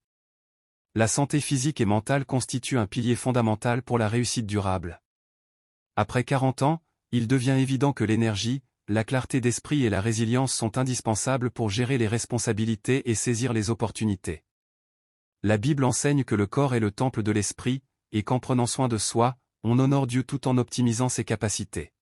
[SPEAKER 1] La santé physique et mentale constitue un pilier fondamental pour la réussite durable. Après 40 ans, il devient évident que l'énergie, la clarté d'esprit et la résilience sont indispensables pour gérer les responsabilités et saisir les opportunités. La Bible enseigne que le corps est le temple de l'esprit, et qu'en prenant soin de soi, on honore Dieu tout en optimisant ses capacités.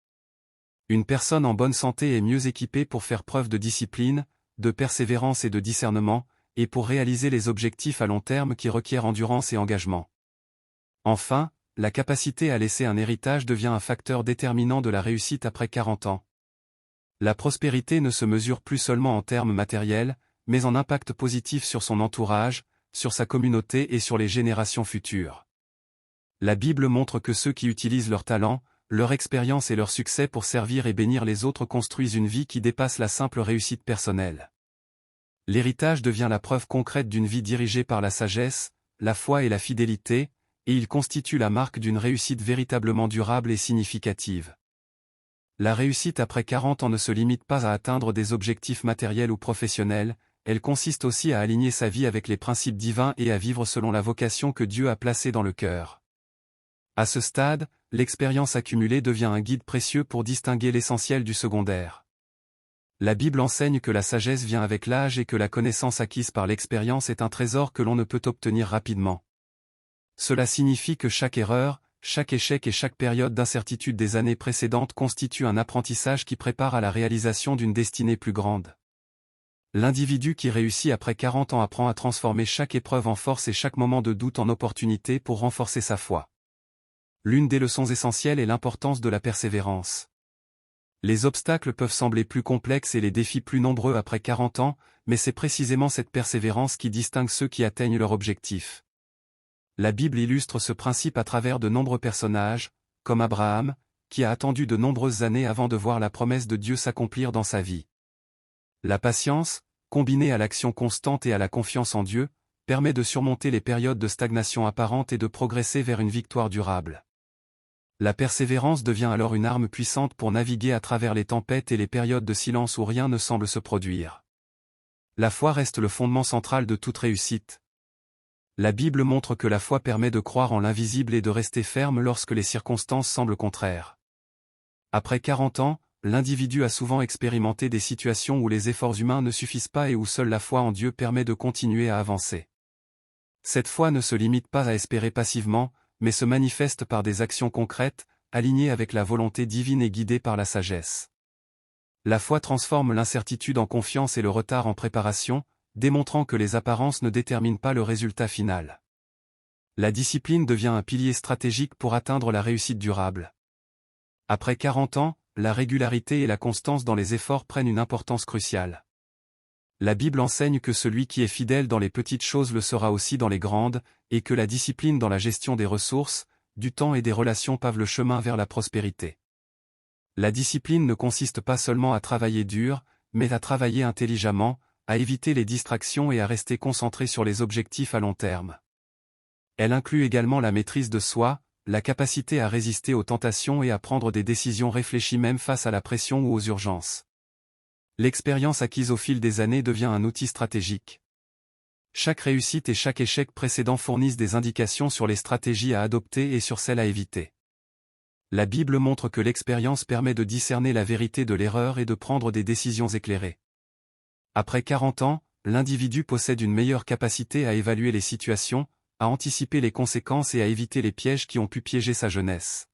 [SPEAKER 1] Une personne en bonne santé est mieux équipée pour faire preuve de discipline, de persévérance et de discernement, et pour réaliser les objectifs à long terme qui requièrent endurance et engagement. Enfin, la capacité à laisser un héritage devient un facteur déterminant de la réussite après 40 ans. La prospérité ne se mesure plus seulement en termes matériels, mais en impact positif sur son entourage, sur sa communauté et sur les générations futures. La Bible montre que ceux qui utilisent leur talent, leur expérience et leur succès pour servir et bénir les autres construisent une vie qui dépasse la simple réussite personnelle. L'héritage devient la preuve concrète d'une vie dirigée par la sagesse, la foi et la fidélité, et il constitue la marque d'une réussite véritablement durable et significative. La réussite après 40 ans ne se limite pas à atteindre des objectifs matériels ou professionnels, elle consiste aussi à aligner sa vie avec les principes divins et à vivre selon la vocation que Dieu a placée dans le cœur. À ce stade, l'expérience accumulée devient un guide précieux pour distinguer l'essentiel du secondaire. La Bible enseigne que la sagesse vient avec l'âge et que la connaissance acquise par l'expérience est un trésor que l'on ne peut obtenir rapidement. Cela signifie que chaque erreur, chaque échec et chaque période d'incertitude des années précédentes constitue un apprentissage qui prépare à la réalisation d'une destinée plus grande. L'individu qui réussit après 40 ans apprend à transformer chaque épreuve en force et chaque moment de doute en opportunité pour renforcer sa foi. L'une des leçons essentielles est l'importance de la persévérance. Les obstacles peuvent sembler plus complexes et les défis plus nombreux après 40 ans, mais c'est précisément cette persévérance qui distingue ceux qui atteignent leur objectif. La Bible illustre ce principe à travers de nombreux personnages, comme Abraham, qui a attendu de nombreuses années avant de voir la promesse de Dieu s'accomplir dans sa vie. La patience, combinée à l'action constante et à la confiance en Dieu, permet de surmonter les périodes de stagnation apparente et de progresser vers une victoire durable. La persévérance devient alors une arme puissante pour naviguer à travers les tempêtes et les périodes de silence où rien ne semble se produire. La foi reste le fondement central de toute réussite. La Bible montre que la foi permet de croire en l'invisible et de rester ferme lorsque les circonstances semblent contraires. Après 40 ans, l'individu a souvent expérimenté des situations où les efforts humains ne suffisent pas et où seule la foi en Dieu permet de continuer à avancer. Cette foi ne se limite pas à espérer passivement, mais se manifeste par des actions concrètes, alignées avec la volonté divine et guidées par la sagesse. La foi transforme l'incertitude en confiance et le retard en préparation, démontrant que les apparences ne déterminent pas le résultat final. La discipline devient un pilier stratégique pour atteindre la réussite durable. Après 40 ans, la régularité et la constance dans les efforts prennent une importance cruciale. La Bible enseigne que celui qui est fidèle dans les petites choses le sera aussi dans les grandes, et que la discipline dans la gestion des ressources, du temps et des relations pave le chemin vers la prospérité. La discipline ne consiste pas seulement à travailler dur, mais à travailler intelligemment, à éviter les distractions et à rester concentré sur les objectifs à long terme. Elle inclut également la maîtrise de soi, la capacité à résister aux tentations et à prendre des décisions réfléchies même face à la pression ou aux urgences. L'expérience acquise au fil des années devient un outil stratégique. Chaque réussite et chaque échec précédent fournissent des indications sur les stratégies à adopter et sur celles à éviter. La Bible montre que l'expérience permet de discerner la vérité de l'erreur et de prendre des décisions éclairées. Après 40 ans, l'individu possède une meilleure capacité à évaluer les situations, à anticiper les conséquences et à éviter les pièges qui ont pu piéger sa jeunesse.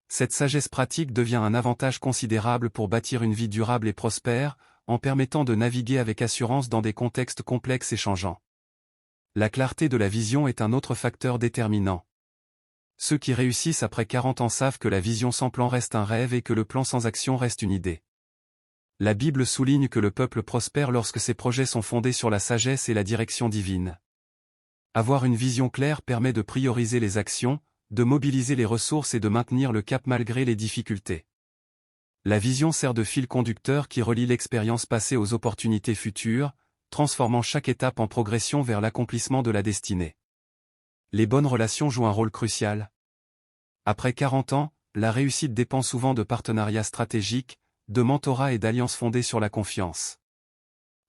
[SPEAKER 1] Cette sagesse pratique devient un avantage considérable pour bâtir une vie durable et prospère, en permettant de naviguer avec assurance dans des contextes complexes et changeants. La clarté de la vision est un autre facteur déterminant. Ceux qui réussissent après 40 ans savent que la vision sans plan reste un rêve et que le plan sans action reste une idée. La Bible souligne que le peuple prospère lorsque ses projets sont fondés sur la sagesse et la direction divine. Avoir une vision claire permet de prioriser les actions, de mobiliser les ressources et de maintenir le cap malgré les difficultés. La vision sert de fil conducteur qui relie l'expérience passée aux opportunités futures, transformant chaque étape en progression vers l'accomplissement de la destinée. Les bonnes relations jouent un rôle crucial. Après 40 ans, la réussite dépend souvent de partenariats stratégiques, de mentorat et d'alliances fondées sur la confiance.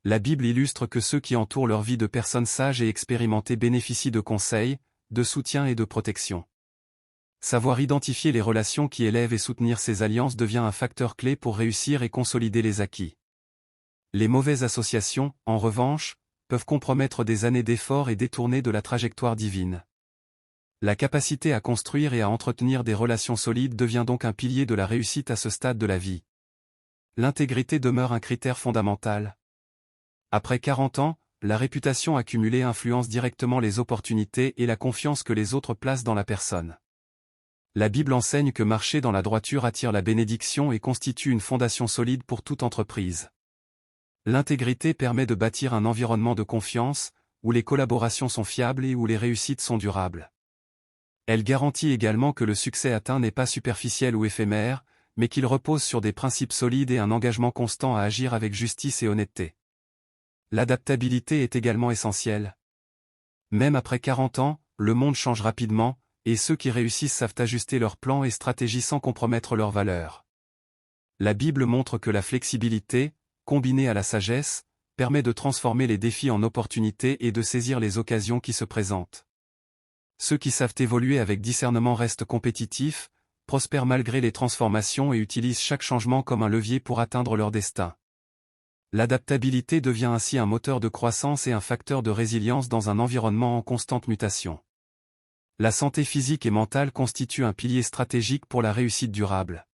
[SPEAKER 1] La Bible illustre que ceux qui entourent leur vie de personnes sages et expérimentées bénéficient de conseils, de soutien et de protection. Savoir identifier les relations qui élèvent et soutenir ces alliances devient un facteur clé pour réussir et consolider les acquis. Les mauvaises associations, en revanche, peuvent compromettre des années d'efforts et détourner de la trajectoire divine. La capacité à construire et à entretenir des relations solides devient donc un pilier de la réussite à ce stade de la vie. L'intégrité demeure un critère fondamental. Après 40 ans, la réputation accumulée influence directement les opportunités et la confiance que les autres placent dans la personne. La Bible enseigne que marcher dans la droiture attire la bénédiction et constitue une fondation solide pour toute entreprise. L'intégrité permet de bâtir un environnement de confiance, où les collaborations sont fiables et où les réussites sont durables. Elle garantit également que le succès atteint n'est pas superficiel ou éphémère, mais qu'il repose sur des principes solides et un engagement constant à agir avec justice et honnêteté. L'adaptabilité est également essentielle. Même après 40 ans, le monde change rapidement, et ceux qui réussissent savent ajuster leurs plans et stratégies sans compromettre leurs valeurs. La Bible montre que la flexibilité, combinée à la sagesse, permet de transformer les défis en opportunités et de saisir les occasions qui se présentent. Ceux qui savent évoluer avec discernement restent compétitifs, prospèrent malgré les transformations et utilisent chaque changement comme un levier pour atteindre leur destin. L'adaptabilité devient ainsi un moteur de croissance et un facteur de résilience dans un environnement en constante mutation. La santé physique et mentale constitue un pilier stratégique pour la réussite durable.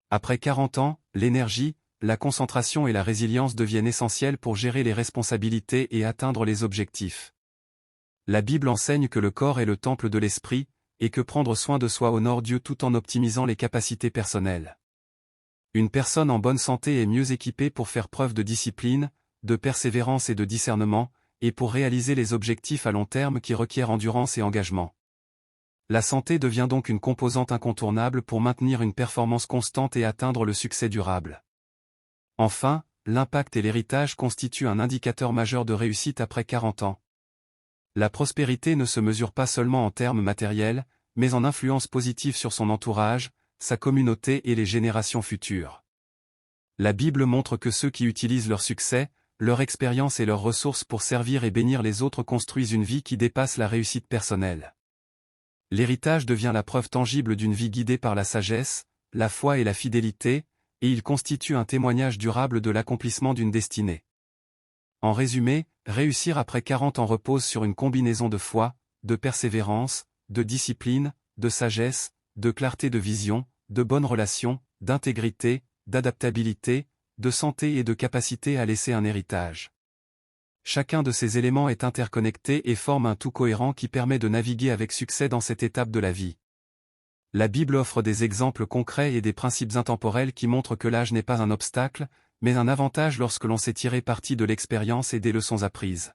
[SPEAKER 1] Après 40 ans, l'énergie, la concentration et la résilience deviennent essentielles pour gérer les responsabilités et atteindre les objectifs. La Bible enseigne que le corps est le temple de l'esprit, et que prendre soin de soi honore Dieu tout en optimisant les capacités personnelles. Une personne en bonne santé est mieux équipée pour faire preuve de discipline, de persévérance et de discernement, et pour réaliser les objectifs à long terme qui requièrent endurance et engagement. La santé devient donc une composante incontournable pour maintenir une performance constante et atteindre le succès durable. Enfin, l'impact et l'héritage constituent un indicateur majeur de réussite après 40 ans. La prospérité ne se mesure pas seulement en termes matériels, mais en influence positive sur son entourage, sa communauté et les générations futures. La Bible montre que ceux qui utilisent leur succès, leur expérience et leurs ressources pour servir et bénir les autres construisent une vie qui dépasse la réussite personnelle. L'héritage devient la preuve tangible d'une vie guidée par la sagesse, la foi et la fidélité, et il constitue un témoignage durable de l'accomplissement d'une destinée. En résumé, réussir après 40 ans repose sur une combinaison de foi, de persévérance, de discipline, de sagesse, de clarté de vision, de bonnes relations, d'intégrité, d'adaptabilité, de santé et de capacité à laisser un héritage. Chacun de ces éléments est interconnecté et forme un tout cohérent qui permet de naviguer avec succès dans cette étape de la vie. La Bible offre des exemples concrets et des principes intemporels qui montrent que l'âge n'est pas un obstacle, mais un avantage lorsque l'on sait tirer parti de l'expérience et des leçons apprises.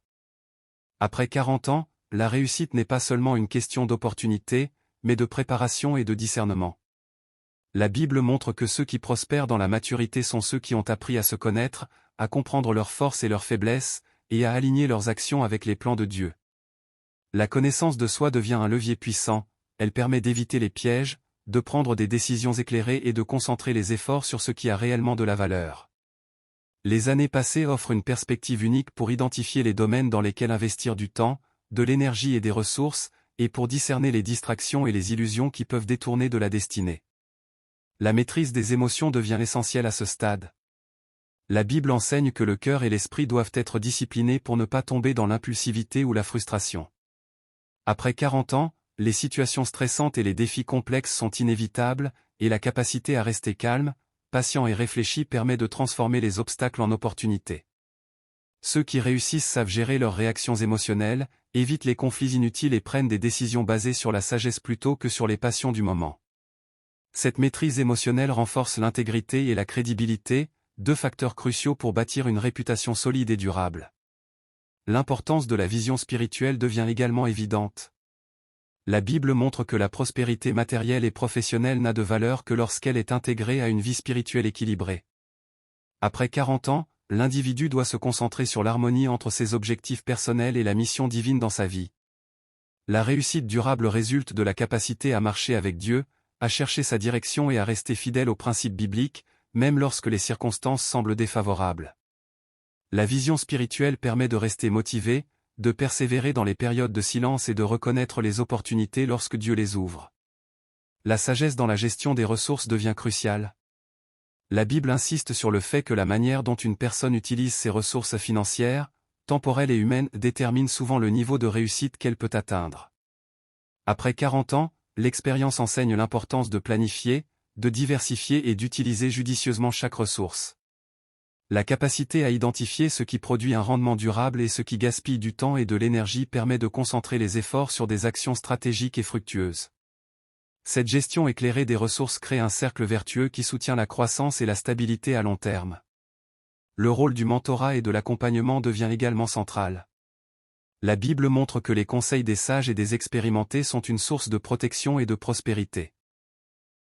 [SPEAKER 1] Après 40 ans, la réussite n'est pas seulement une question d'opportunité, mais de préparation et de discernement. La Bible montre que ceux qui prospèrent dans la maturité sont ceux qui ont appris à se connaître, à comprendre leurs forces et leurs faiblesses, et à aligner leurs actions avec les plans de Dieu. La connaissance de soi devient un levier puissant, elle permet d'éviter les pièges, de prendre des décisions éclairées et de concentrer les efforts sur ce qui a réellement de la valeur. Les années passées offrent une perspective unique pour identifier les domaines dans lesquels investir du temps, de l'énergie et des ressources, et pour discerner les distractions et les illusions qui peuvent détourner de la destinée. La maîtrise des émotions devient essentielle à ce stade. La Bible enseigne que le cœur et l'esprit doivent être disciplinés pour ne pas tomber dans l'impulsivité ou la frustration. Après 40 ans, les situations stressantes et les défis complexes sont inévitables, et la capacité à rester calme, patient et réfléchi permet de transformer les obstacles en opportunités. Ceux qui réussissent savent gérer leurs réactions émotionnelles, évitent les conflits inutiles et prennent des décisions basées sur la sagesse plutôt que sur les passions du moment. Cette maîtrise émotionnelle renforce l'intégrité et la crédibilité, deux facteurs cruciaux pour bâtir une réputation solide et durable. L'importance de la vision spirituelle devient également évidente. La Bible montre que la prospérité matérielle et professionnelle n'a de valeur que lorsqu'elle est intégrée à une vie spirituelle équilibrée. Après 40 ans, l'individu doit se concentrer sur l'harmonie entre ses objectifs personnels et la mission divine dans sa vie. La réussite durable résulte de la capacité à marcher avec Dieu, à chercher sa direction et à rester fidèle aux principes bibliques, même lorsque les circonstances semblent défavorables. La vision spirituelle permet de rester motivé, de persévérer dans les périodes de silence et de reconnaître les opportunités lorsque Dieu les ouvre. La sagesse dans la gestion des ressources devient cruciale. La Bible insiste sur le fait que la manière dont une personne utilise ses ressources financières, temporelles et humaines détermine souvent le niveau de réussite qu'elle peut atteindre. Après 40 ans, l'expérience enseigne l'importance de planifier, de diversifier et d'utiliser judicieusement chaque ressource. La capacité à identifier ce qui produit un rendement durable et ce qui gaspille du temps et de l'énergie permet de concentrer les efforts sur des actions stratégiques et fructueuses. Cette gestion éclairée des ressources crée un cercle vertueux qui soutient la croissance et la stabilité à long terme. Le rôle du mentorat et de l'accompagnement devient également central. La Bible montre que les conseils des sages et des expérimentés sont une source de protection et de prospérité.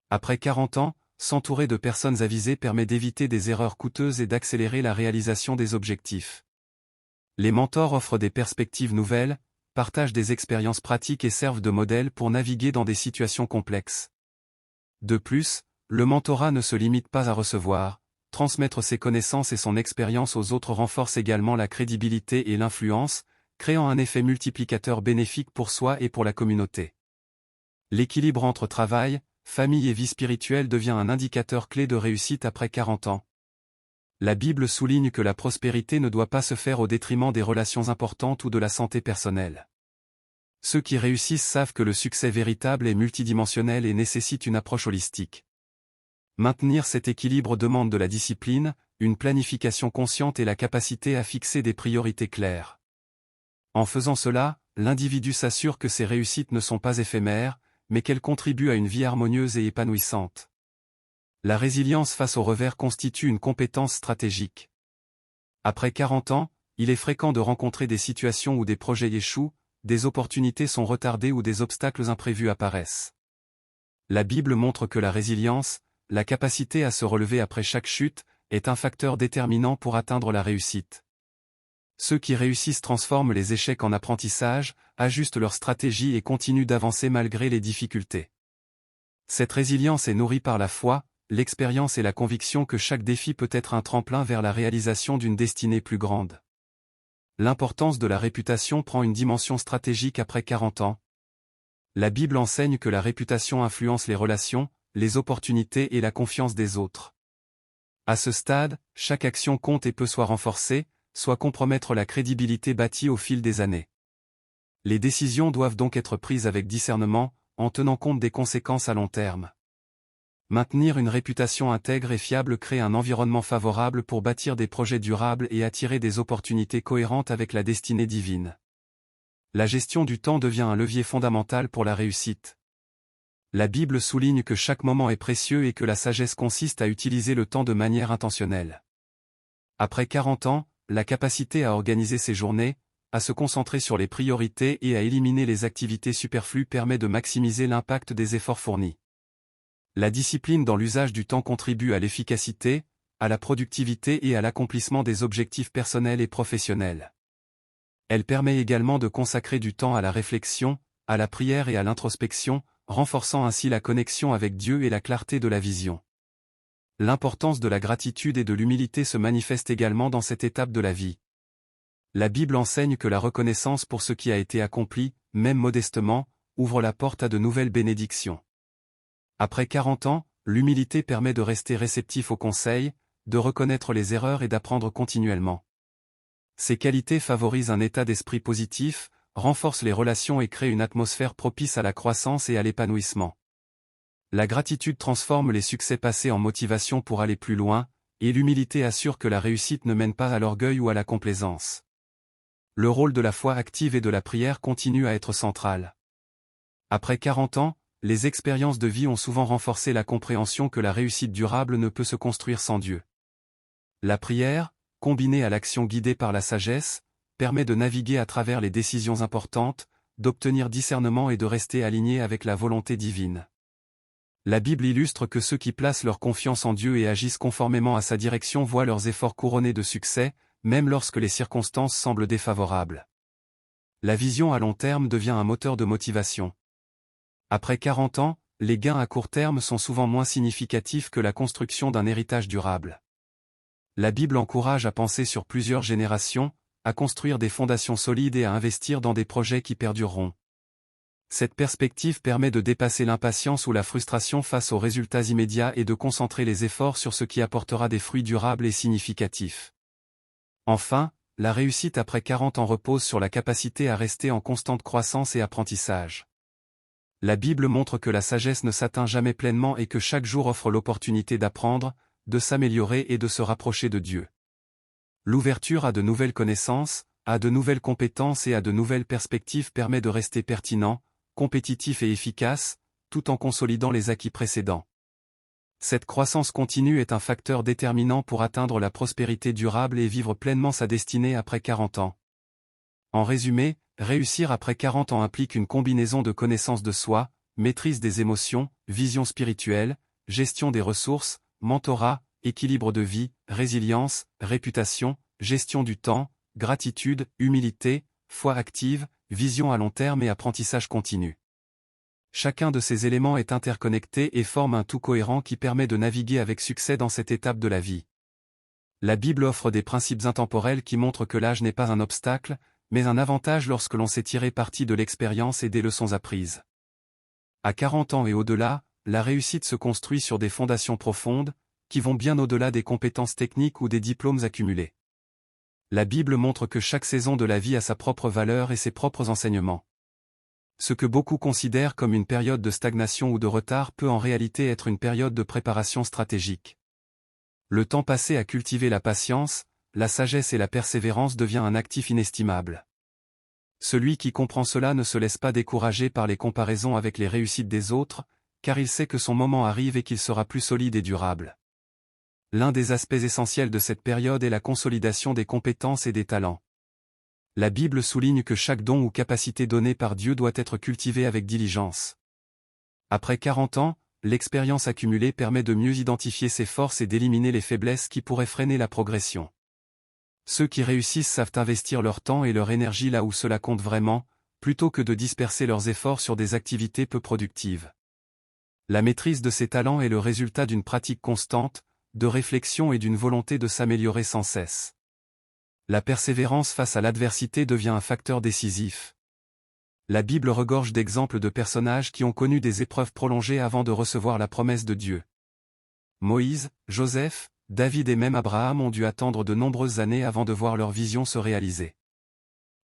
[SPEAKER 1] Après 40 ans, s'entourer de personnes avisées permet d'éviter des erreurs coûteuses et d'accélérer la réalisation des objectifs. Les mentors offrent des perspectives nouvelles, partagent des expériences pratiques et servent de modèle pour naviguer dans des situations complexes. De plus, le mentorat ne se limite pas à recevoir, transmettre ses connaissances et son expérience aux autres renforce également la crédibilité et l'influence, créant un effet multiplicateur bénéfique pour soi et pour la communauté. L'équilibre entre travail, famille et vie spirituelle devient un indicateur clé de réussite après 40 ans. La Bible souligne que la prospérité ne doit pas se faire au détriment des relations importantes ou de la santé personnelle. Ceux qui réussissent savent que le succès véritable est multidimensionnel et nécessite une approche holistique. Maintenir cet équilibre demande de la discipline, une planification consciente et la capacité à fixer des priorités claires. En faisant cela, l'individu s'assure que ses réussites ne sont pas éphémères, mais qu'elles contribuent à une vie harmonieuse et épanouissante. La résilience face au revers constitue une compétence stratégique. Après 40 ans, il est fréquent de rencontrer des situations où des projets échouent, des opportunités sont retardées ou des obstacles imprévus apparaissent. La Bible montre que la résilience, la capacité à se relever après chaque chute, est un facteur déterminant pour atteindre la réussite. Ceux qui réussissent transforment les échecs en apprentissage, ajustent leur stratégie et continuent d'avancer malgré les difficultés. Cette résilience est nourrie par la foi, l'expérience et la conviction que chaque défi peut être un tremplin vers la réalisation d'une destinée plus grande. L'importance de la réputation prend une dimension stratégique après 40 ans. La Bible enseigne que la réputation influence les relations, les opportunités et la confiance des autres. À ce stade, chaque action compte et peut soit renforcer, soit compromettre la crédibilité bâtie au fil des années. Les décisions doivent donc être prises avec discernement, en tenant compte des conséquences à long terme. Maintenir une réputation intègre et fiable crée un environnement favorable pour bâtir des projets durables et attirer des opportunités cohérentes avec la destinée divine. La gestion du temps devient un levier fondamental pour la réussite. La Bible souligne que chaque moment est précieux et que la sagesse consiste à utiliser le temps de manière intentionnelle. Après 40 ans, la capacité à organiser ses journées, à se concentrer sur les priorités et à éliminer les activités superflues permet de maximiser l'impact des efforts fournis. La discipline dans l'usage du temps contribue à l'efficacité, à la productivité et à l'accomplissement des objectifs personnels et professionnels. Elle permet également de consacrer du temps à la réflexion, à la prière et à l'introspection, renforçant ainsi la connexion avec Dieu et la clarté de la vision. L'importance de la gratitude et de l'humilité se manifeste également dans cette étape de la vie. La Bible enseigne que la reconnaissance pour ce qui a été accompli, même modestement, ouvre la porte à de nouvelles bénédictions. Après 40 ans, l'humilité permet de rester réceptif aux conseils, de reconnaître les erreurs et d'apprendre continuellement. Ces qualités favorisent un état d'esprit positif, renforcent les relations et créent une atmosphère propice à la croissance et à l'épanouissement. La gratitude transforme les succès passés en motivation pour aller plus loin, et l'humilité assure que la réussite ne mène pas à l'orgueil ou à la complaisance. Le rôle de la foi active et de la prière continue à être central. Après 40 ans, les expériences de vie ont souvent renforcé la compréhension que la réussite durable ne peut se construire sans Dieu. La prière, combinée à l'action guidée par la sagesse, permet de naviguer à travers les décisions importantes, d'obtenir discernement et de rester aligné avec la volonté divine. La Bible illustre que ceux qui placent leur confiance en Dieu et agissent conformément à sa direction voient leurs efforts couronnés de succès, même lorsque les circonstances semblent défavorables. La vision à long terme devient un moteur de motivation. Après 40 ans, les gains à court terme sont souvent moins significatifs que la construction d'un héritage durable. La Bible encourage à penser sur plusieurs générations, à construire des fondations solides et à investir dans des projets qui perdureront. Cette perspective permet de dépasser l'impatience ou la frustration face aux résultats immédiats et de concentrer les efforts sur ce qui apportera des fruits durables et significatifs. Enfin, la réussite après 40 ans repose sur la capacité à rester en constante croissance et apprentissage. La Bible montre que la sagesse ne s'atteint jamais pleinement et que chaque jour offre l'opportunité d'apprendre, de s'améliorer et de se rapprocher de Dieu. L'ouverture à de nouvelles connaissances, à de nouvelles compétences et à de nouvelles perspectives permet de rester pertinent, compétitif et efficace, tout en consolidant les acquis précédents. Cette croissance continue est un facteur déterminant pour atteindre la prospérité durable et vivre pleinement sa destinée après 40 ans. En résumé, réussir après 40 ans implique une combinaison de connaissance de soi, maîtrise des émotions, vision spirituelle, gestion des ressources, mentorat, équilibre de vie, résilience, réputation, gestion du temps, gratitude, humilité, foi active, vision à long terme et apprentissage continu. Chacun de ces éléments est interconnecté et forme un tout cohérent qui permet de naviguer avec succès dans cette étape de la vie. La Bible offre des principes intemporels qui montrent que l'âge n'est pas un obstacle, mais un avantage lorsque l'on sait tirer parti de l'expérience et des leçons apprises. À 40 ans et au-delà, la réussite se construit sur des fondations profondes, qui vont bien au-delà des compétences techniques ou des diplômes accumulés. La Bible montre que chaque saison de la vie a sa propre valeur et ses propres enseignements. Ce que beaucoup considèrent comme une période de stagnation ou de retard peut en réalité être une période de préparation stratégique. Le temps passé à cultiver la patience, la sagesse et la persévérance devient un actif inestimable. Celui qui comprend cela ne se laisse pas décourager par les comparaisons avec les réussites des autres, car il sait que son moment arrive et qu'il sera plus solide et durable. L'un des aspects essentiels de cette période est la consolidation des compétences et des talents. La Bible souligne que chaque don ou capacité donnée par Dieu doit être cultivé avec diligence. Après 40 ans, l'expérience accumulée permet de mieux identifier ses forces et d'éliminer les faiblesses qui pourraient freiner la progression. Ceux qui réussissent savent investir leur temps et leur énergie là où cela compte vraiment, plutôt que de disperser leurs efforts sur des activités peu productives. La maîtrise de ces talents est le résultat d'une pratique constante, de réflexion et d'une volonté de s'améliorer sans cesse. La persévérance face à l'adversité devient un facteur décisif. La Bible regorge d'exemples de personnages qui ont connu des épreuves prolongées avant de recevoir la promesse de Dieu. Moïse, Joseph, David et même Abraham ont dû attendre de nombreuses années avant de voir leur vision se réaliser.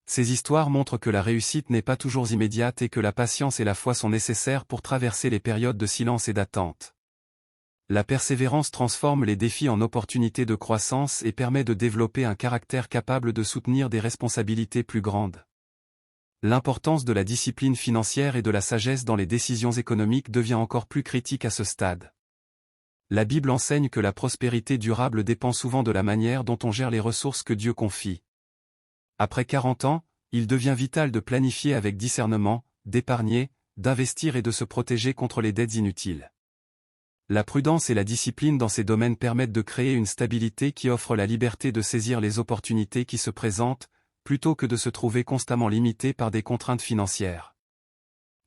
[SPEAKER 1] Ces histoires montrent que la réussite n'est pas toujours immédiate et que la patience et la foi sont nécessaires pour traverser les périodes de silence et d'attente. La persévérance transforme les défis en opportunités de croissance et permet de développer un caractère capable de soutenir des responsabilités plus grandes. L'importance de la discipline financière et de la sagesse dans les décisions économiques devient encore plus critique à ce stade. La Bible enseigne que la prospérité durable dépend souvent de la manière dont on gère les ressources que Dieu confie. Après 40 ans, il devient vital de planifier avec discernement, d'épargner, d'investir et de se protéger contre les dettes inutiles. La prudence et la discipline dans ces domaines permettent de créer une stabilité qui offre la liberté de saisir les opportunités qui se présentent, plutôt que de se trouver constamment limité par des contraintes financières.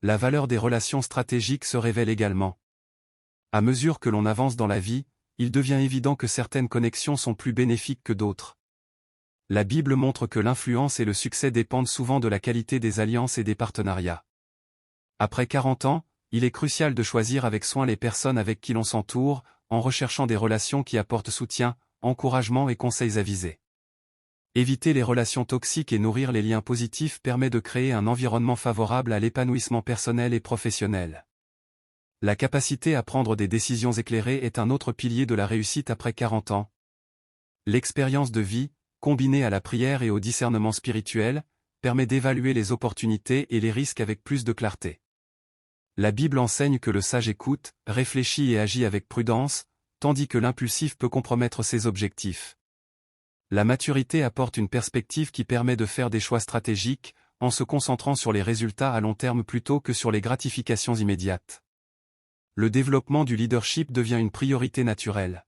[SPEAKER 1] La valeur des relations stratégiques se révèle également. À mesure que l'on avance dans la vie, il devient évident que certaines connexions sont plus bénéfiques que d'autres. La Bible montre que l'influence et le succès dépendent souvent de la qualité des alliances et des partenariats. Après 40 ans, il est crucial de choisir avec soin les personnes avec qui l'on s'entoure, en recherchant des relations qui apportent soutien, encouragement et conseils avisés. Éviter les relations toxiques et nourrir les liens positifs permet de créer un environnement favorable à l'épanouissement personnel et professionnel. La capacité à prendre des décisions éclairées est un autre pilier de la réussite après 40 ans. L'expérience de vie, combinée à la prière et au discernement spirituel, permet d'évaluer les opportunités et les risques avec plus de clarté. La Bible enseigne que le sage écoute, réfléchit et agit avec prudence, tandis que l'impulsif peut compromettre ses objectifs. La maturité apporte une perspective qui permet de faire des choix stratégiques, en se concentrant sur les résultats à long terme plutôt que sur les gratifications immédiates. Le développement du leadership devient une priorité naturelle.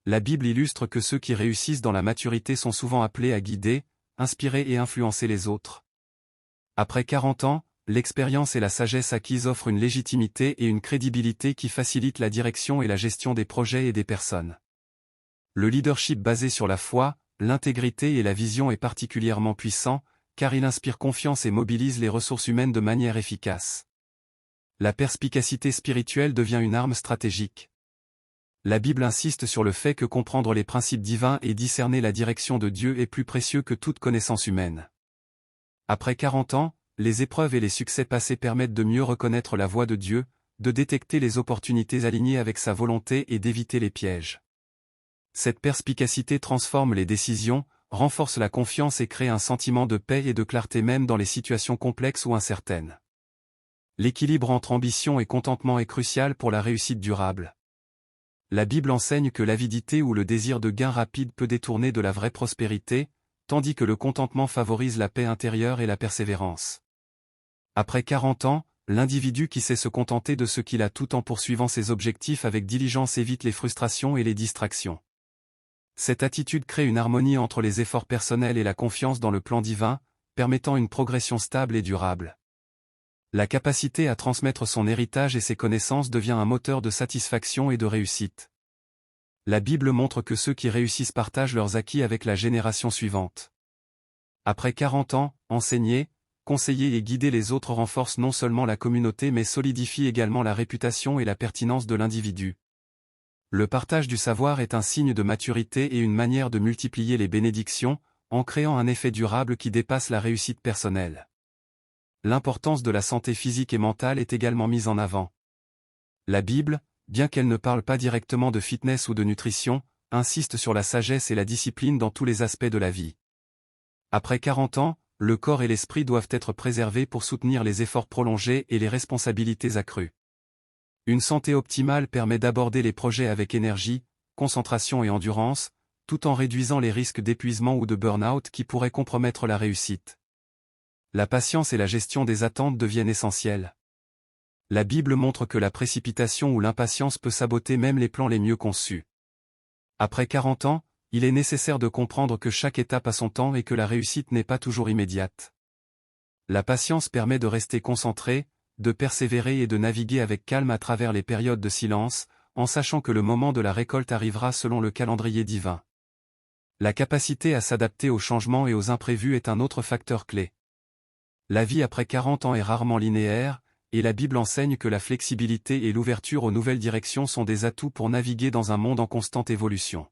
[SPEAKER 1] La Bible illustre que ceux qui réussissent dans la maturité sont souvent appelés à guider, inspirer et influencer les autres. Après 40 ans, l'expérience et la sagesse acquise offrent une légitimité et une crédibilité qui facilitent la direction et la gestion des projets et des personnes. Le leadership basé sur la foi, l'intégrité et la vision est particulièrement puissant, car il inspire confiance et mobilise les ressources humaines de manière efficace. La perspicacité spirituelle devient une arme stratégique. La Bible insiste sur le fait que comprendre les principes divins et discerner la direction de Dieu est plus précieux que toute connaissance humaine. Après 40 ans, les épreuves et les succès passés permettent de mieux reconnaître la voie de Dieu, de détecter les opportunités alignées avec sa volonté et d'éviter les pièges. Cette perspicacité transforme les décisions, renforce la confiance et crée un sentiment de paix et de clarté même dans les situations complexes ou incertaines. L'équilibre entre ambition et contentement est crucial pour la réussite durable. La Bible enseigne que l'avidité ou le désir de gain rapide peut détourner de la vraie prospérité, tandis que le contentement favorise la paix intérieure et la persévérance. Après 40 ans, l'individu qui sait se contenter de ce qu'il a tout en poursuivant ses objectifs avec diligence évite les frustrations et les distractions. Cette attitude crée une harmonie entre les efforts personnels et la confiance dans le plan divin, permettant une progression stable et durable. La capacité à transmettre son héritage et ses connaissances devient un moteur de satisfaction et de réussite. La Bible montre que ceux qui réussissent partagent leurs acquis avec la génération suivante. Après 40 ans, enseigner, conseiller et guider les autres renforce non seulement la communauté mais solidifie également la réputation et la pertinence de l'individu. Le partage du savoir est un signe de maturité et une manière de multiplier les bénédictions, en créant un effet durable qui dépasse la réussite personnelle. L'importance de la santé physique et mentale est également mise en avant. La Bible, bien qu'elle ne parle pas directement de fitness ou de nutrition, insiste sur la sagesse et la discipline dans tous les aspects de la vie. Après 40 ans, le corps et l'esprit doivent être préservés pour soutenir les efforts prolongés et les responsabilités accrues. Une santé optimale permet d'aborder les projets avec énergie, concentration et endurance, tout en réduisant les risques d'épuisement ou de burn-out qui pourraient compromettre la réussite. La patience et la gestion des attentes deviennent essentielles. La Bible montre que la précipitation ou l'impatience peut saboter même les plans les mieux conçus. Après 40 ans, il est nécessaire de comprendre que chaque étape a son temps et que la réussite n'est pas toujours immédiate. La patience permet de rester concentré, de persévérer et de naviguer avec calme à travers les périodes de silence, en sachant que le moment de la récolte arrivera selon le calendrier divin. La capacité à s'adapter aux changements et aux imprévus est un autre facteur clé. La vie après 40 ans est rarement linéaire, et la Bible enseigne que la flexibilité et l'ouverture aux nouvelles directions sont des atouts pour naviguer dans un monde en constante évolution.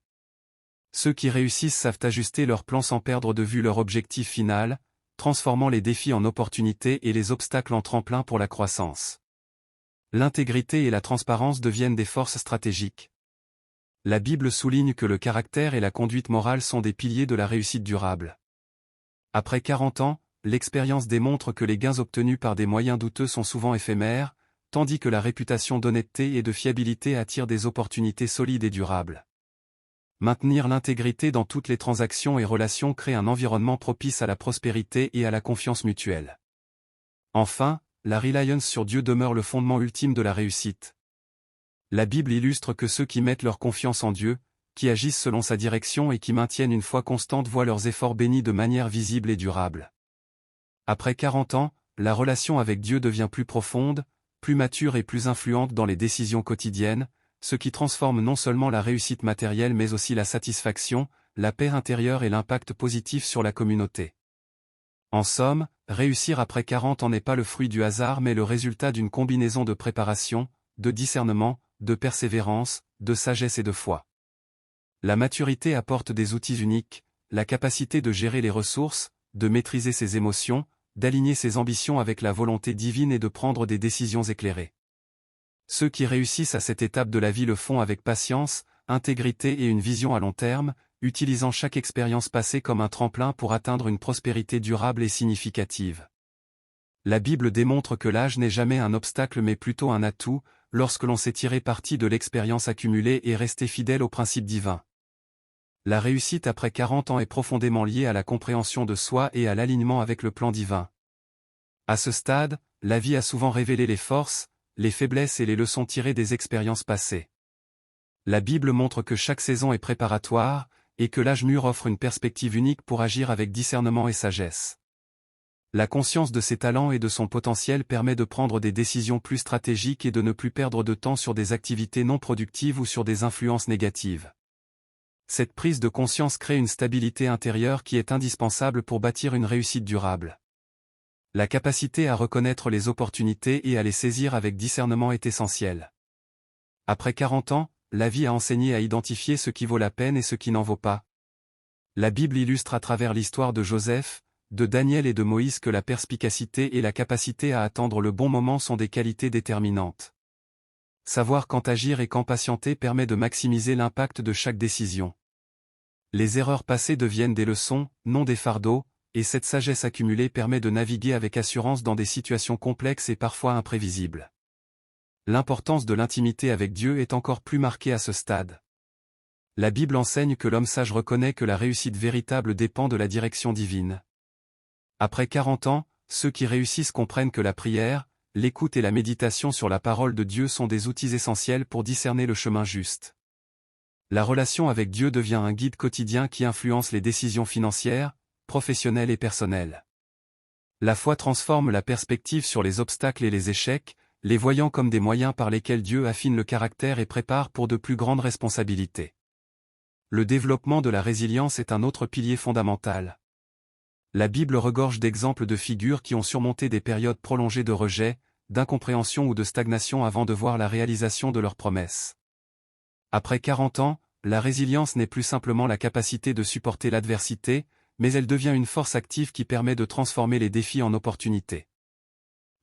[SPEAKER 1] Ceux qui réussissent savent ajuster leurs plans sans perdre de vue leur objectif final, transformant les défis en opportunités et les obstacles en tremplins pour la croissance. L'intégrité et la transparence deviennent des forces stratégiques. La Bible souligne que le caractère et la conduite morale sont des piliers de la réussite durable. Après 40 ans, l'expérience démontre que les gains obtenus par des moyens douteux sont souvent éphémères, tandis que la réputation d'honnêteté et de fiabilité attire des opportunités solides et durables. Maintenir l'intégrité dans toutes les transactions et relations crée un environnement propice à la prospérité et à la confiance mutuelle. Enfin, la reliance sur Dieu demeure le fondement ultime de la réussite. La Bible illustre que ceux qui mettent leur confiance en Dieu, qui agissent selon sa direction et qui maintiennent une foi constante voient leurs efforts bénis de manière visible et durable. Après 40 ans, la relation avec Dieu devient plus profonde, plus mature et plus influente dans les décisions quotidiennes, ce qui transforme non seulement la réussite matérielle mais aussi la satisfaction, la paix intérieure et l'impact positif sur la communauté. En somme, réussir après 40 ans n'est pas le fruit du hasard mais le résultat d'une combinaison de préparation, de discernement, de persévérance, de sagesse et de foi. La maturité apporte des outils uniques, la capacité de gérer les ressources, de maîtriser ses émotions, d'aligner ses ambitions avec la volonté divine et de prendre des décisions éclairées. Ceux qui réussissent à cette étape de la vie le font avec patience, intégrité et une vision à long terme, utilisant chaque expérience passée comme un tremplin pour atteindre une prospérité durable et significative. La Bible démontre que l'âge n'est jamais un obstacle mais plutôt un atout, lorsque l'on sait tirer parti de l'expérience accumulée et rester fidèle aux principes divins. La réussite après 40 ans est profondément liée à la compréhension de soi et à l'alignement avec le plan divin. À ce stade, la vie a souvent révélé les forces, les faiblesses et les leçons tirées des expériences passées. La Bible montre que chaque saison est préparatoire, et que l'âge mûr offre une perspective unique pour agir avec discernement et sagesse. La conscience de ses talents et de son potentiel permet de prendre des décisions plus stratégiques et de ne plus perdre de temps sur des activités non productives ou sur des influences négatives. Cette prise de conscience crée une stabilité intérieure qui est indispensable pour bâtir une réussite durable. La capacité à reconnaître les opportunités et à les saisir avec discernement est essentielle. Après 40 ans, la vie a enseigné à identifier ce qui vaut la peine et ce qui n'en vaut pas. La Bible illustre à travers l'histoire de Joseph, de Daniel et de Moïse que la perspicacité et la capacité à attendre le bon moment sont des qualités déterminantes. Savoir quand agir et quand patienter permet de maximiser l'impact de chaque décision. Les erreurs passées deviennent des leçons, non des fardeaux, et cette sagesse accumulée permet de naviguer avec assurance dans des situations complexes et parfois imprévisibles. L'importance de l'intimité avec Dieu est encore plus marquée à ce stade. La Bible enseigne que l'homme sage reconnaît que la réussite véritable dépend de la direction divine. Après 40 ans, ceux qui réussissent comprennent que la prière, l'écoute et la méditation sur la parole de Dieu sont des outils essentiels pour discerner le chemin juste. La relation avec Dieu devient un guide quotidien qui influence les décisions financières, professionnelles et personnelles. La foi transforme la perspective sur les obstacles et les échecs, les voyant comme des moyens par lesquels Dieu affine le caractère et prépare pour de plus grandes responsabilités. Le développement de la résilience est un autre pilier fondamental. La Bible regorge d'exemples de figures qui ont surmonté des périodes prolongées de rejet, d'incompréhension ou de stagnation avant de voir la réalisation de leurs promesses. Après 40 ans, la résilience n'est plus simplement la capacité de supporter l'adversité, mais elle devient une force active qui permet de transformer les défis en opportunités.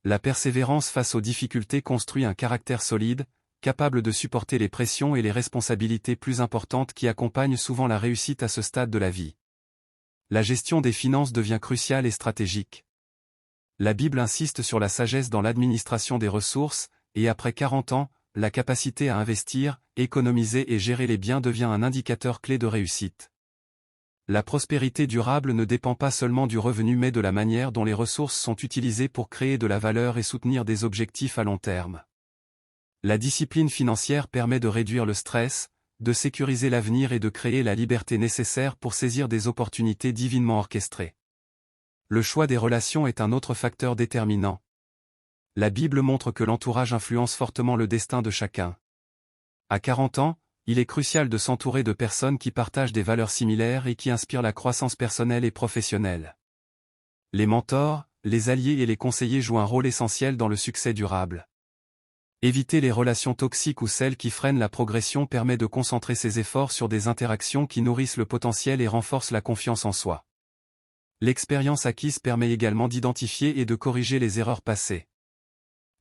[SPEAKER 1] La persévérance face aux difficultés construit un caractère solide, capable de supporter les pressions et les responsabilités plus importantes qui accompagnent souvent la réussite à ce stade de la vie. La gestion des finances devient cruciale et stratégique. La Bible insiste sur la sagesse dans l'administration des ressources, et après 40 ans, la capacité à investir, économiser et gérer les biens devient un indicateur clé de réussite. La prospérité durable ne dépend pas seulement du revenu mais de la manière dont les ressources sont utilisées pour créer de la valeur et soutenir des objectifs à long terme. La discipline financière permet de réduire le stress, de sécuriser l'avenir et de créer la liberté nécessaire pour saisir des opportunités divinement orchestrées. Le choix des relations est un autre facteur déterminant. La Bible montre que l'entourage influence fortement le destin de chacun. À 40 ans, il est crucial de s'entourer de personnes qui partagent des valeurs similaires et qui inspirent la croissance personnelle et professionnelle. Les mentors, les alliés et les conseillers jouent un rôle essentiel dans le succès durable. Éviter les relations toxiques ou celles qui freinent la progression permet de concentrer ses efforts sur des interactions qui nourrissent le potentiel et renforcent la confiance en soi. L'expérience acquise permet également d'identifier et de corriger les erreurs passées.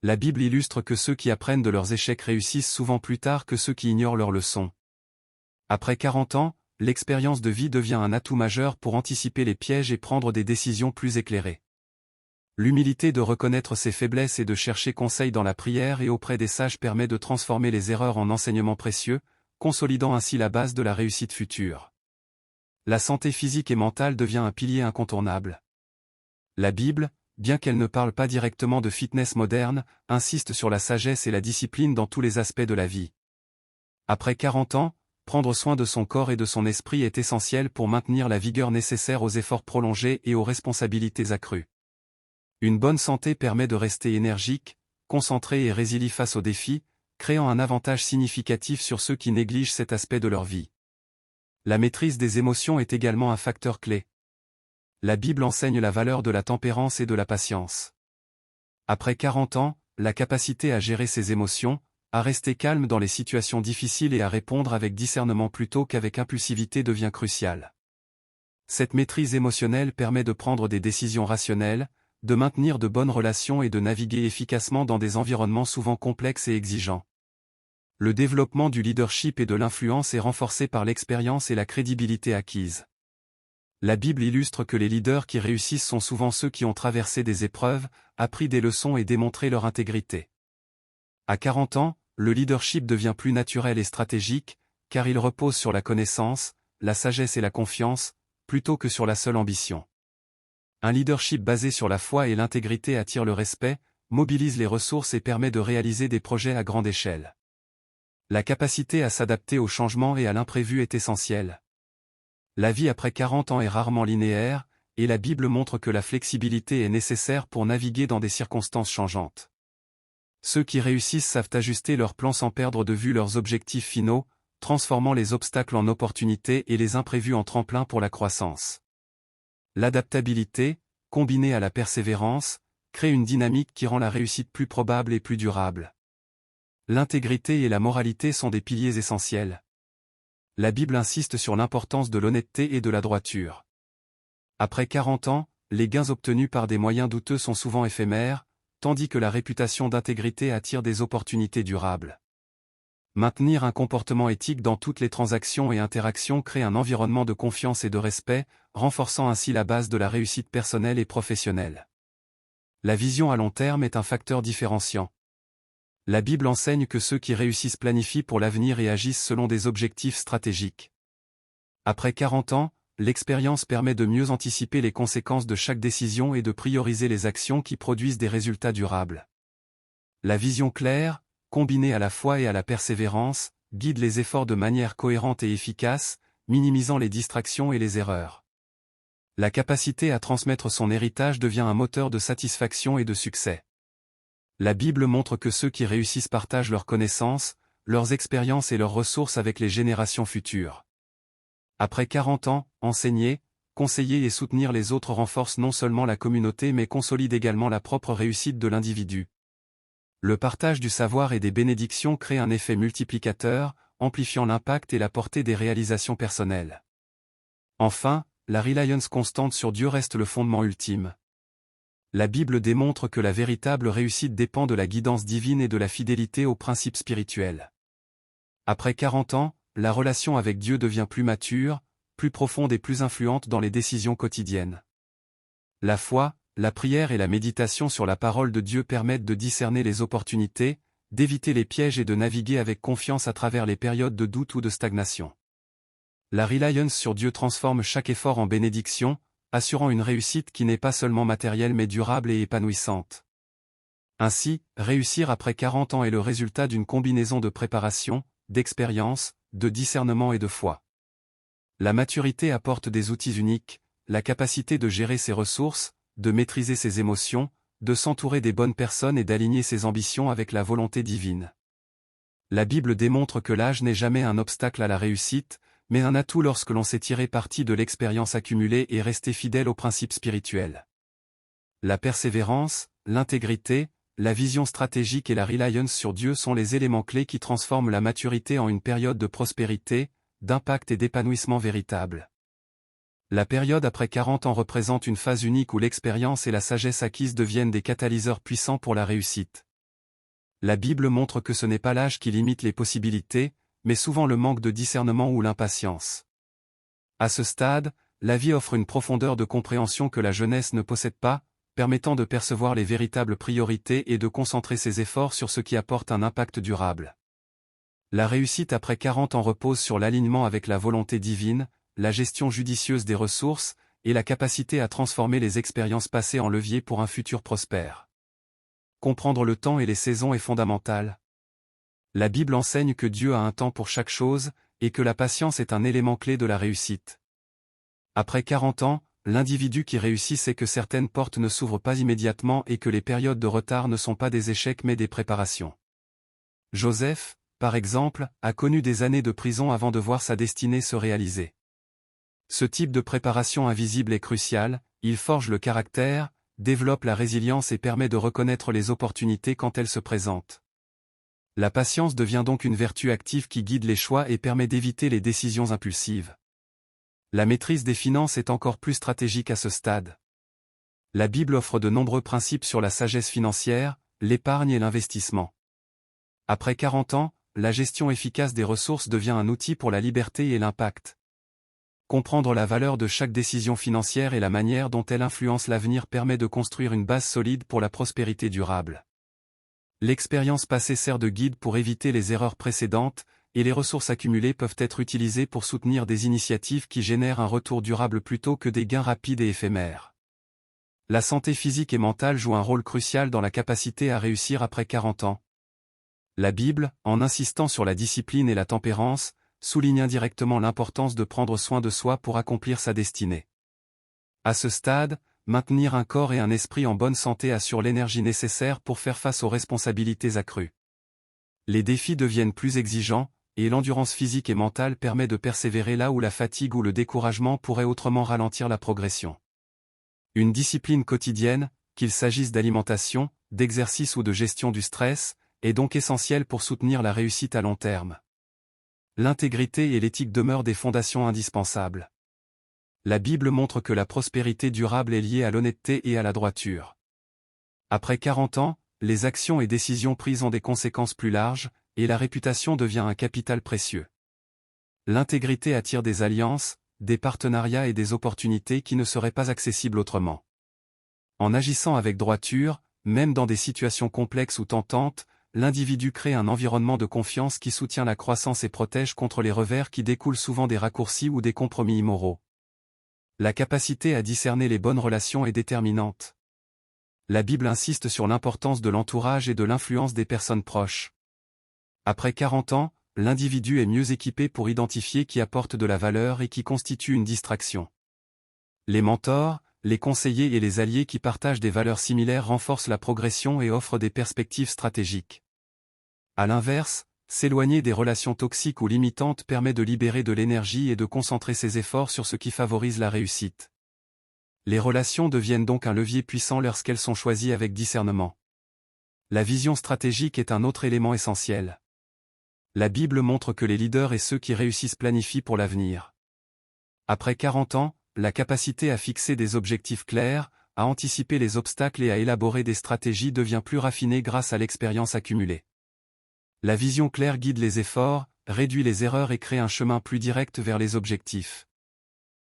[SPEAKER 1] La Bible illustre que ceux qui apprennent de leurs échecs réussissent souvent plus tard que ceux qui ignorent leurs leçons. Après 40 ans, l'expérience de vie devient un atout majeur pour anticiper les pièges et prendre des décisions plus éclairées. L'humilité de reconnaître ses faiblesses et de chercher conseil dans la prière et auprès des sages permet de transformer les erreurs en enseignements précieux, consolidant ainsi la base de la réussite future. La santé physique et mentale devient un pilier incontournable. La Bible, bien qu'elle ne parle pas directement de fitness moderne, insiste sur la sagesse et la discipline dans tous les aspects de la vie. Après 40 ans, prendre soin de son corps et de son esprit est essentiel pour maintenir la vigueur nécessaire aux efforts prolongés et aux responsabilités accrues. Une bonne santé permet de rester énergique, concentré et résilié face aux défis, créant un avantage significatif sur ceux qui négligent cet aspect de leur vie. La maîtrise des émotions est également un facteur clé. La Bible enseigne la valeur de la tempérance et de la patience. Après 40 ans, la capacité à gérer ses émotions, à rester calme dans les situations difficiles et à répondre avec discernement plutôt qu'avec impulsivité devient cruciale. Cette maîtrise émotionnelle permet de prendre des décisions rationnelles, de maintenir de bonnes relations et de naviguer efficacement dans des environnements souvent complexes et exigeants. Le développement du leadership et de l'influence est renforcé par l'expérience et la crédibilité acquise. La Bible illustre que les leaders qui réussissent sont souvent ceux qui ont traversé des épreuves, appris des leçons et démontré leur intégrité. À 40 ans, le leadership devient plus naturel et stratégique, car il repose sur la connaissance, la sagesse et la confiance, plutôt que sur la seule ambition. Un leadership basé sur la foi et l'intégrité attire le respect, mobilise les ressources et permet de réaliser des projets à grande échelle. La capacité à s'adapter aux changements et à l'imprévu est essentielle. La vie après 40 ans est rarement linéaire, et la Bible montre que la flexibilité est nécessaire pour naviguer dans des circonstances changeantes. Ceux qui réussissent savent ajuster leurs plans sans perdre de vue leurs objectifs finaux, transformant les obstacles en opportunités et les imprévus en tremplins pour la croissance. L'adaptabilité, combinée à la persévérance, crée une dynamique qui rend la réussite plus probable et plus durable. L'intégrité et la moralité sont des piliers essentiels. La Bible insiste sur l'importance de l'honnêteté et de la droiture. Après 40 ans, les gains obtenus par des moyens douteux sont souvent éphémères, tandis que la réputation d'intégrité attire des opportunités durables. Maintenir un comportement éthique dans toutes les transactions et interactions crée un environnement de confiance et de respect, renforçant ainsi la base de la réussite personnelle et professionnelle. La vision à long terme est un facteur différenciant. La Bible enseigne que ceux qui réussissent planifient pour l'avenir et agissent selon des objectifs stratégiques. Après 40 ans, l'expérience permet de mieux anticiper les conséquences de chaque décision et de prioriser les actions qui produisent des résultats durables. La vision claire, combinée à la foi et à la persévérance, guide les efforts de manière cohérente et efficace, minimisant les distractions et les erreurs. La capacité à transmettre son héritage devient un moteur de satisfaction et de succès. La Bible montre que ceux qui réussissent partagent leurs connaissances, leurs expériences et leurs ressources avec les générations futures. Après 40 ans, enseigner, conseiller et soutenir les autres renforce non seulement la communauté mais consolide également la propre réussite de l'individu. Le partage du savoir et des bénédictions crée un effet multiplicateur, amplifiant l'impact et la portée des réalisations personnelles. Enfin, la reliance constante sur Dieu reste le fondement ultime. La Bible démontre que la véritable réussite dépend de la guidance divine et de la fidélité aux principes spirituels. Après 40 ans, la relation avec Dieu devient plus mature, plus profonde et plus influente dans les décisions quotidiennes. La foi, la prière et la méditation sur la parole de Dieu permettent de discerner les opportunités, d'éviter les pièges et de naviguer avec confiance à travers les périodes de doute ou de stagnation. La reliance sur Dieu transforme chaque effort en bénédiction, assurant une réussite qui n'est pas seulement matérielle mais durable et épanouissante. Ainsi, réussir après 40 ans est le résultat d'une combinaison de préparation, d'expérience, de discernement et de foi. La maturité apporte des outils uniques, la capacité de gérer ses ressources, de maîtriser ses émotions, de s'entourer des bonnes personnes et d'aligner ses ambitions avec la volonté divine. La Bible démontre que l'âge n'est jamais un obstacle à la réussite, mais un atout lorsque l'on sait tirer parti de l'expérience accumulée et rester fidèle aux principes spirituels. La persévérance, l'intégrité, la vision stratégique et la reliance sur Dieu sont les éléments clés qui transforment la maturité en une période de prospérité, d'impact et d'épanouissement véritable. La période après 40 ans représente une phase unique où l'expérience et la sagesse acquise deviennent des catalyseurs puissants pour la réussite. La Bible montre que ce n'est pas l'âge qui limite les possibilités, mais souvent le manque de discernement ou l'impatience. À ce stade, la vie offre une profondeur de compréhension que la jeunesse ne possède pas, permettant de percevoir les véritables priorités et de concentrer ses efforts sur ce qui apporte un impact durable. La réussite après 40 ans repose sur l'alignement avec la volonté divine, la gestion judicieuse des ressources, et la capacité à transformer les expériences passées en levier pour un futur prospère. Comprendre le temps et les saisons est fondamental. La Bible enseigne que Dieu a un temps pour chaque chose, et que la patience est un élément clé de la réussite. Après 40 ans, l'individu qui réussit sait que certaines portes ne s'ouvrent pas immédiatement et que les périodes de retard ne sont pas des échecs mais des préparations. Joseph, par exemple, a connu des années de prison avant de voir sa destinée se réaliser. Ce type de préparation invisible est crucial, il forge le caractère, développe la résilience et permet de reconnaître les opportunités quand elles se présentent. La patience devient donc une vertu active qui guide les choix et permet d'éviter les décisions impulsives. La maîtrise des finances est encore plus stratégique à ce stade. La Bible offre de nombreux principes sur la sagesse financière, l'épargne et l'investissement. Après 40 ans, la gestion efficace des ressources devient un outil pour la liberté et l'impact. Comprendre la valeur de chaque décision financière et la manière dont elle influence l'avenir permet de construire une base solide pour la prospérité durable. L'expérience passée sert de guide pour éviter les erreurs précédentes, et les ressources accumulées peuvent être utilisées pour soutenir des initiatives qui génèrent un retour durable plutôt que des gains rapides et éphémères. La santé physique et mentale joue un rôle crucial dans la capacité à réussir après 40 ans. La Bible, en insistant sur la discipline et la tempérance, souligne indirectement l'importance de prendre soin de soi pour accomplir sa destinée. À ce stade, maintenir un corps et un esprit en bonne santé assure l'énergie nécessaire pour faire face aux responsabilités accrues. Les défis deviennent plus exigeants, et l'endurance physique et mentale permet de persévérer là où la fatigue ou le découragement pourraient autrement ralentir la progression. Une discipline quotidienne, qu'il s'agisse d'alimentation, d'exercice ou de gestion du stress, est donc essentielle pour soutenir la réussite à long terme. L'intégrité et l'éthique demeurent des fondations indispensables. La Bible montre que la prospérité durable est liée à l'honnêteté et à la droiture. Après 40 ans, les actions et décisions prises ont des conséquences plus larges, et la réputation devient un capital précieux. L'intégrité attire des alliances, des partenariats et des opportunités qui ne seraient pas accessibles autrement. En agissant avec droiture, même dans des situations complexes ou tentantes, l'individu crée un environnement de confiance qui soutient la croissance et protège contre les revers qui découlent souvent des raccourcis ou des compromis immoraux. La capacité à discerner les bonnes relations est déterminante. La Bible insiste sur l'importance de l'entourage et de l'influence des personnes proches. Après 40 ans, l'individu est mieux équipé pour identifier qui apporte de la valeur et qui constitue une distraction. Les mentors, les conseillers et les alliés qui partagent des valeurs similaires renforcent la progression et offrent des perspectives stratégiques. À l'inverse, s'éloigner des relations toxiques ou limitantes permet de libérer de l'énergie et de concentrer ses efforts sur ce qui favorise la réussite. Les relations deviennent donc un levier puissant lorsqu'elles sont choisies avec discernement. La vision stratégique est un autre élément essentiel. La Bible montre que les leaders et ceux qui réussissent planifient pour l'avenir. Après 40 ans, la capacité à fixer des objectifs clairs, à anticiper les obstacles et à élaborer des stratégies devient plus raffinée grâce à l'expérience accumulée. La vision claire guide les efforts, réduit les erreurs et crée un chemin plus direct vers les objectifs.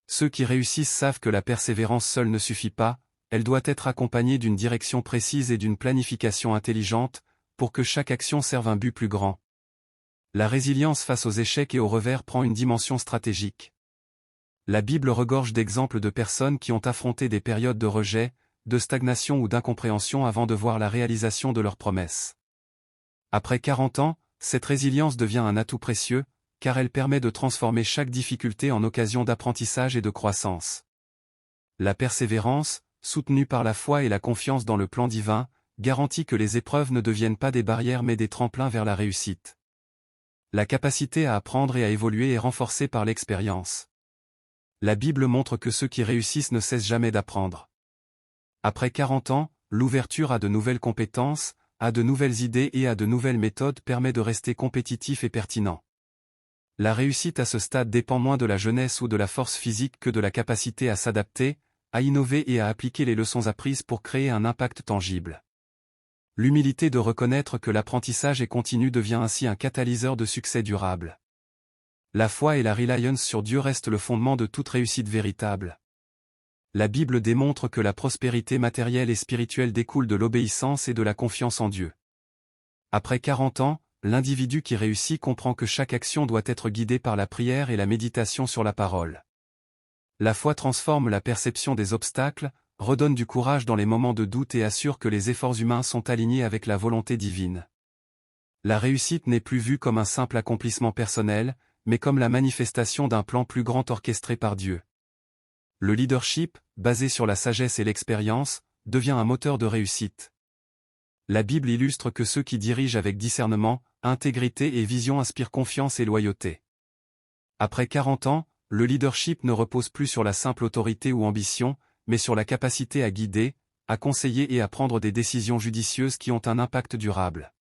[SPEAKER 1] Ceux qui réussissent savent que la persévérance seule ne suffit pas, elle doit être accompagnée d'une direction précise et d'une planification intelligente, pour que chaque action serve un but plus grand. La résilience face aux échecs et aux revers prend une dimension stratégique. La Bible regorge d'exemples de personnes qui ont affronté des périodes de rejet, de stagnation ou d'incompréhension avant de voir la réalisation de leurs promesses. Après 40 ans, cette résilience devient un atout précieux, car elle permet de transformer chaque difficulté en occasion d'apprentissage et de croissance. La persévérance, soutenue par la foi et la confiance dans le plan divin, garantit que les épreuves ne deviennent pas des barrières mais des tremplins vers la réussite. La capacité à apprendre et à évoluer est renforcée par l'expérience. La Bible montre que ceux qui réussissent ne cessent jamais d'apprendre. Après 40 ans, l'ouverture à de nouvelles compétences, à de nouvelles idées et à de nouvelles méthodes permet de rester compétitif et pertinent. La réussite à ce stade dépend moins de la jeunesse ou de la force physique que de la capacité à s'adapter, à innover et à appliquer les leçons apprises pour créer un impact tangible. L'humilité de reconnaître que l'apprentissage est continu devient ainsi un catalyseur de succès durable. La foi et la reliance sur Dieu restent le fondement de toute réussite véritable. La Bible démontre que la prospérité matérielle et spirituelle découle de l'obéissance et de la confiance en Dieu. Après 40 ans, l'individu qui réussit comprend que chaque action doit être guidée par la prière et la méditation sur la parole. La foi transforme la perception des obstacles, redonne du courage dans les moments de doute et assure que les efforts humains sont alignés avec la volonté divine. La réussite n'est plus vue comme un simple accomplissement personnel, mais comme la manifestation d'un plan plus grand orchestré par Dieu. Le leadership, basé sur la sagesse et l'expérience, devient un moteur de réussite. La Bible illustre que ceux qui dirigent avec discernement, intégrité et vision inspirent confiance et loyauté. Après 40 ans, le leadership ne repose plus sur la simple autorité ou ambition, mais sur la capacité à guider, à conseiller et à prendre des décisions judicieuses qui ont un impact durable.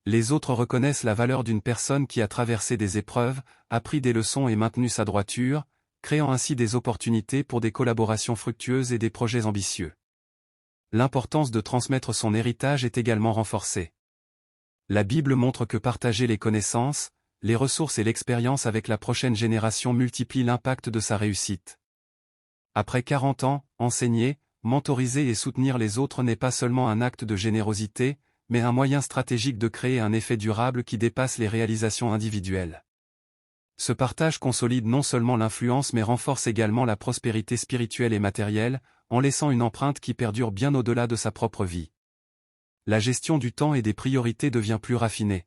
[SPEAKER 1] Les autres reconnaissent la valeur d'une personne qui a traversé des épreuves, appris des leçons et maintenu sa droiture, créant ainsi des opportunités pour des collaborations fructueuses et des projets ambitieux. L'importance de transmettre son héritage est également renforcée. La Bible montre que partager les connaissances, les ressources et l'expérience avec la prochaine génération multiplie l'impact de sa réussite. Après 40 ans, enseigner, mentoriser et soutenir les autres n'est pas seulement un acte de générosité, mais un moyen stratégique de créer un effet durable qui dépasse les réalisations individuelles. Ce partage consolide non seulement l'influence mais renforce également la prospérité spirituelle et matérielle, en laissant une empreinte qui perdure bien au-delà de sa propre vie. La gestion du temps et des priorités devient plus raffinée.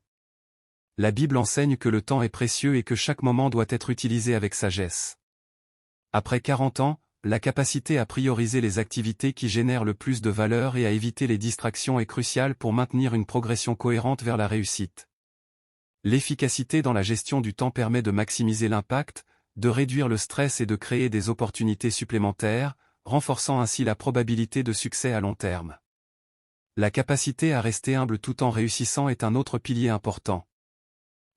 [SPEAKER 1] La Bible enseigne que le temps est précieux et que chaque moment doit être utilisé avec sagesse. Après 40 ans, la capacité à prioriser les activités qui génèrent le plus de valeur et à éviter les distractions est cruciale pour maintenir une progression cohérente vers la réussite. L'efficacité dans la gestion du temps permet de maximiser l'impact, de réduire le stress et de créer des opportunités supplémentaires, renforçant ainsi la probabilité de succès à long terme. La capacité à rester humble tout en réussissant est un autre pilier important.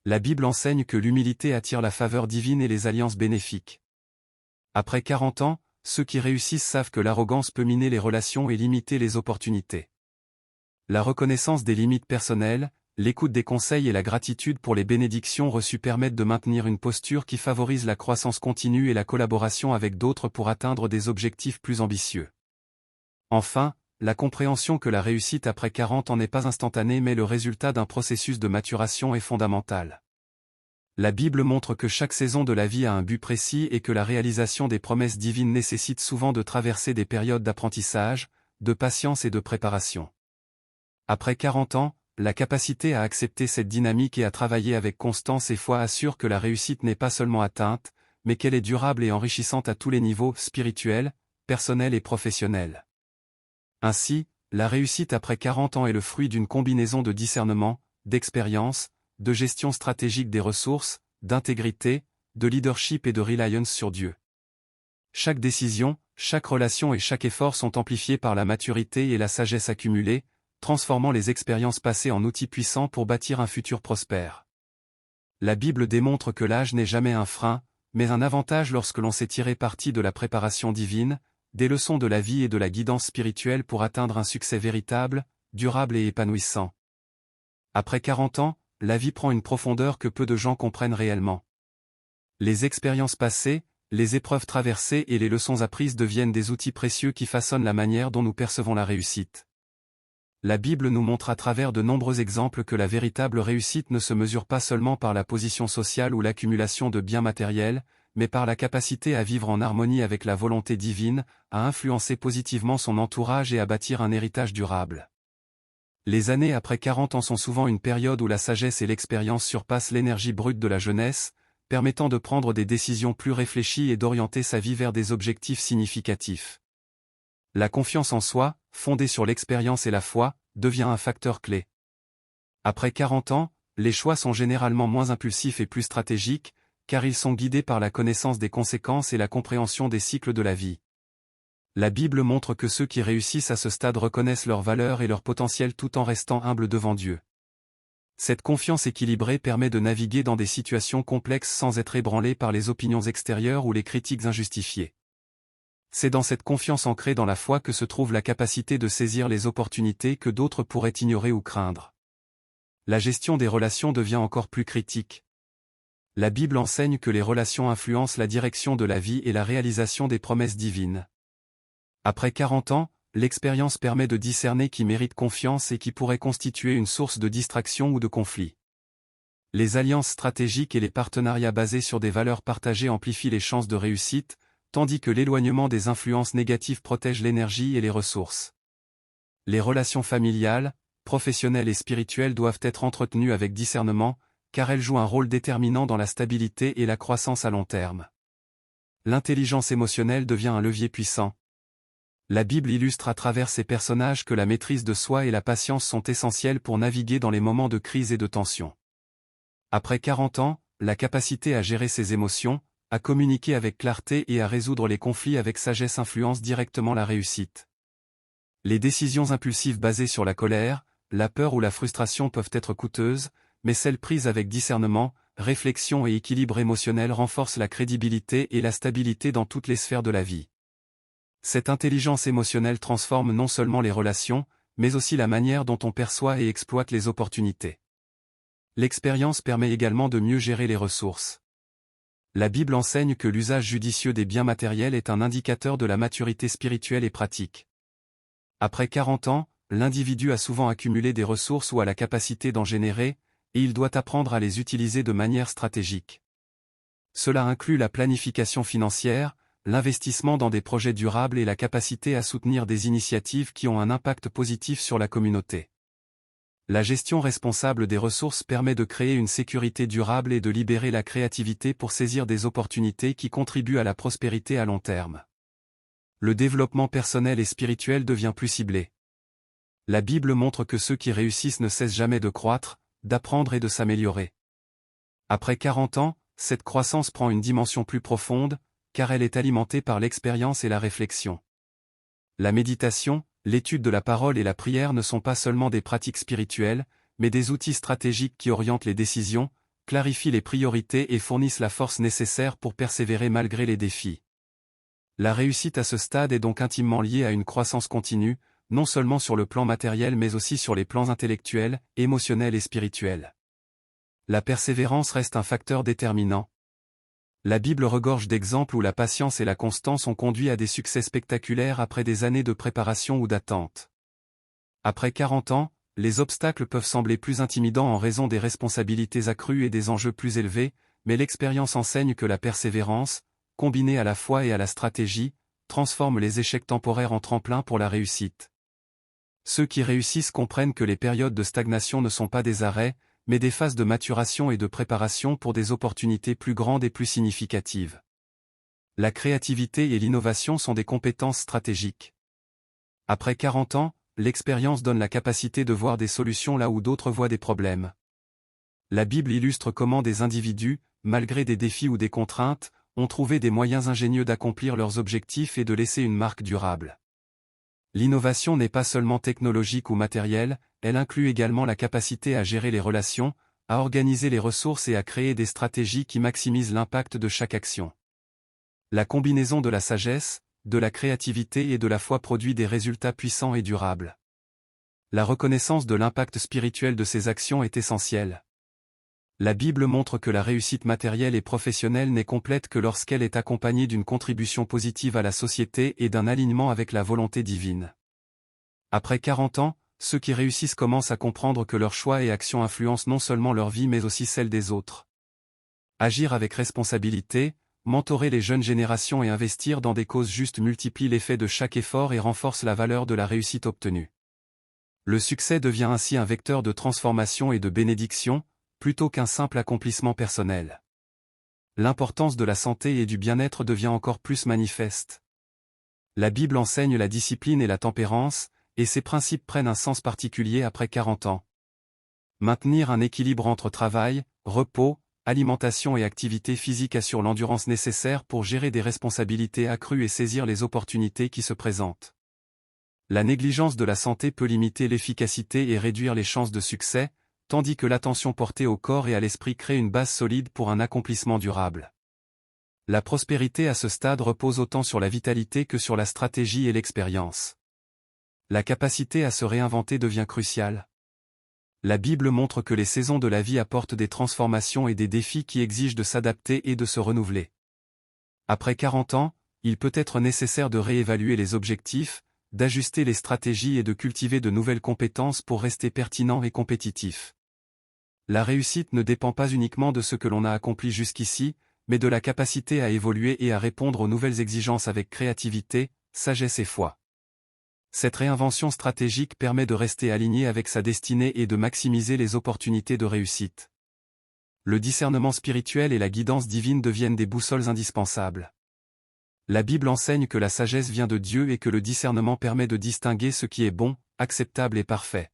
[SPEAKER 1] La Bible enseigne que l'humilité attire la faveur divine et les alliances bénéfiques. Après 40 ans, ceux qui réussissent savent que l'arrogance peut miner les relations et limiter les opportunités. La reconnaissance des limites personnelles, l'écoute des conseils et la gratitude pour les bénédictions reçues permettent de maintenir une posture qui favorise la croissance continue et la collaboration avec d'autres pour atteindre des objectifs plus ambitieux. Enfin, la compréhension que la réussite après 40 ans n'est pas instantanée mais le résultat d'un processus de maturation est fondamentale. La Bible montre que chaque saison de la vie a un but précis et que la réalisation des promesses divines nécessite souvent de traverser des périodes d'apprentissage, de patience et de préparation. Après 40 ans, la capacité à accepter cette dynamique et à travailler avec constance et foi assure que la réussite n'est pas seulement atteinte, mais qu'elle est durable et enrichissante à tous les niveaux spirituels, personnels et professionnels. Ainsi, la réussite après 40 ans est le fruit d'une combinaison de discernement, d'expérience, de gestion stratégique des ressources, d'intégrité, de leadership et de reliance sur Dieu. Chaque décision, chaque relation et chaque effort sont amplifiés par la maturité et la sagesse accumulée, transformant les expériences passées en outils puissants pour bâtir un futur prospère. La Bible démontre que l'âge n'est jamais un frein, mais un avantage lorsque l'on sait tirer parti de la préparation divine, des leçons de la vie et de la guidance spirituelle pour atteindre un succès véritable, durable et épanouissant. Après 40 ans, la vie prend une profondeur que peu de gens comprennent réellement. Les expériences passées, les épreuves traversées et les leçons apprises deviennent des outils précieux qui façonnent la manière dont nous percevons la réussite. La Bible nous montre à travers de nombreux exemples que la véritable réussite ne se mesure pas seulement par la position sociale ou l'accumulation de biens matériels, mais par la capacité à vivre en harmonie avec la volonté divine, à influencer positivement son entourage et à bâtir un héritage durable. Les années après 40 ans sont souvent une période où la sagesse et l'expérience surpassent l'énergie brute de la jeunesse, permettant de prendre des décisions plus réfléchies et d'orienter sa vie vers des objectifs significatifs. La confiance en soi, fondée sur l'expérience et la foi, devient un facteur clé. Après 40 ans, les choix sont généralement moins impulsifs et plus stratégiques, car ils sont guidés par la connaissance des conséquences et la compréhension des cycles de la vie. La Bible montre que ceux qui réussissent à ce stade reconnaissent leur valeur et leur potentiel tout en restant humbles devant Dieu. Cette confiance équilibrée permet de naviguer dans des situations complexes sans être ébranlé par les opinions extérieures ou les critiques injustifiées. C'est dans cette confiance ancrée dans la foi que se trouve la capacité de saisir les opportunités que d'autres pourraient ignorer ou craindre. La gestion des relations devient encore plus critique. La Bible enseigne que les relations influencent la direction de la vie et la réalisation des promesses divines. Après 40 ans, l'expérience permet de discerner qui mérite confiance et qui pourrait constituer une source de distraction ou de conflit. Les alliances stratégiques et les partenariats basés sur des valeurs partagées amplifient les chances de réussite, tandis que l'éloignement des influences négatives protège l'énergie et les ressources. Les relations familiales, professionnelles et spirituelles doivent être entretenues avec discernement, car elles jouent un rôle déterminant dans la stabilité et la croissance à long terme. L'intelligence émotionnelle devient un levier puissant. La Bible illustre à travers ses personnages que la maîtrise de soi et la patience sont essentielles pour naviguer dans les moments de crise et de tension. Après 40 ans, la capacité à gérer ses émotions, à communiquer avec clarté et à résoudre les conflits avec sagesse influence directement la réussite. Les décisions impulsives basées sur la colère, la peur ou la frustration peuvent être coûteuses, mais celles prises avec discernement, réflexion et équilibre émotionnel renforcent la crédibilité et la stabilité dans toutes les sphères de la vie. Cette intelligence émotionnelle transforme non seulement les relations, mais aussi la manière dont on perçoit et exploite les opportunités. L'expérience permet également de mieux gérer les ressources. La Bible enseigne que l'usage judicieux des biens matériels est un indicateur de la maturité spirituelle et pratique. Après 40 ans, l'individu a souvent accumulé des ressources ou a la capacité d'en générer, et il doit apprendre à les utiliser de manière stratégique. Cela inclut la planification financière, l'investissement dans des projets durables et la capacité à soutenir des initiatives qui ont un impact positif sur la communauté. La gestion responsable des ressources permet de créer une sécurité durable et de libérer la créativité pour saisir des opportunités qui contribuent à la prospérité à long terme. Le développement personnel et spirituel devient plus ciblé. La Bible montre que ceux qui réussissent ne cessent jamais de croître, d'apprendre et de s'améliorer. Après 40 ans, cette croissance prend une dimension plus profonde, car elle est alimentée par l'expérience et la réflexion. La méditation, l'étude de la parole et la prière ne sont pas seulement des pratiques spirituelles, mais des outils stratégiques qui orientent les décisions, clarifient les priorités et fournissent la force nécessaire pour persévérer malgré les défis. La réussite à ce stade est donc intimement liée à une croissance continue, non seulement sur le plan matériel mais aussi sur les plans intellectuels, émotionnels et spirituels. La persévérance reste un facteur déterminant. La Bible regorge d'exemples où la patience et la constance ont conduit à des succès spectaculaires après des années de préparation ou d'attente. Après 40 ans, les obstacles peuvent sembler plus intimidants en raison des responsabilités accrues et des enjeux plus élevés, mais l'expérience enseigne que la persévérance, combinée à la foi et à la stratégie, transforme les échecs temporaires en tremplin pour la réussite. Ceux qui réussissent comprennent que les périodes de stagnation ne sont pas des arrêts, mais des phases de maturation et de préparation pour des opportunités plus grandes et plus significatives. La créativité et l'innovation sont des compétences stratégiques. Après 40 ans, l'expérience donne la capacité de voir des solutions là où d'autres voient des problèmes. La Bible illustre comment des individus, malgré des défis ou des contraintes, ont trouvé des moyens ingénieux d'accomplir leurs objectifs et de laisser une marque durable. L'innovation n'est pas seulement technologique ou matérielle, elle inclut également la capacité à gérer les relations, à organiser les ressources et à créer des stratégies qui maximisent l'impact de chaque action. La combinaison de la sagesse, de la créativité et de la foi produit des résultats puissants et durables. La reconnaissance de l'impact spirituel de ces actions est essentielle. La Bible montre que la réussite matérielle et professionnelle n'est complète que lorsqu'elle est accompagnée d'une contribution positive à la société et d'un alignement avec la volonté divine. Après 40 ans, ceux qui réussissent commencent à comprendre que leurs choix et actions influencent non seulement leur vie mais aussi celle des autres. Agir avec responsabilité, mentorer les jeunes générations et investir dans des causes justes multiplie l'effet de chaque effort et renforce la valeur de la réussite obtenue. Le succès devient ainsi un vecteur de transformation et de bénédiction, plutôt qu'un simple accomplissement personnel. L'importance de la santé et du bien-être devient encore plus manifeste. La Bible enseigne la discipline et la tempérance, et ces principes prennent un sens particulier après 40 ans. Maintenir un équilibre entre travail, repos, alimentation et activité physique assure l'endurance nécessaire pour gérer des responsabilités accrues et saisir les opportunités qui se présentent. La négligence de la santé peut limiter l'efficacité et réduire les chances de succès, tandis que l'attention portée au corps et à l'esprit crée une base solide pour un accomplissement durable. La prospérité à ce stade repose autant sur la vitalité que sur la stratégie et l'expérience. La capacité à se réinventer devient cruciale. La Bible montre que les saisons de la vie apportent des transformations et des défis qui exigent de s'adapter et de se renouveler. Après 40 ans, il peut être nécessaire de réévaluer les objectifs, d'ajuster les stratégies et de cultiver de nouvelles compétences pour rester pertinent et compétitif. La réussite ne dépend pas uniquement de ce que l'on a accompli jusqu'ici, mais de la capacité à évoluer et à répondre aux nouvelles exigences avec créativité, sagesse et foi. Cette réinvention stratégique permet de rester aligné avec sa destinée et de maximiser les opportunités de réussite. Le discernement spirituel et la guidance divine deviennent des boussoles indispensables. La Bible enseigne que la sagesse vient de Dieu et que le discernement permet de distinguer ce qui est bon, acceptable et parfait.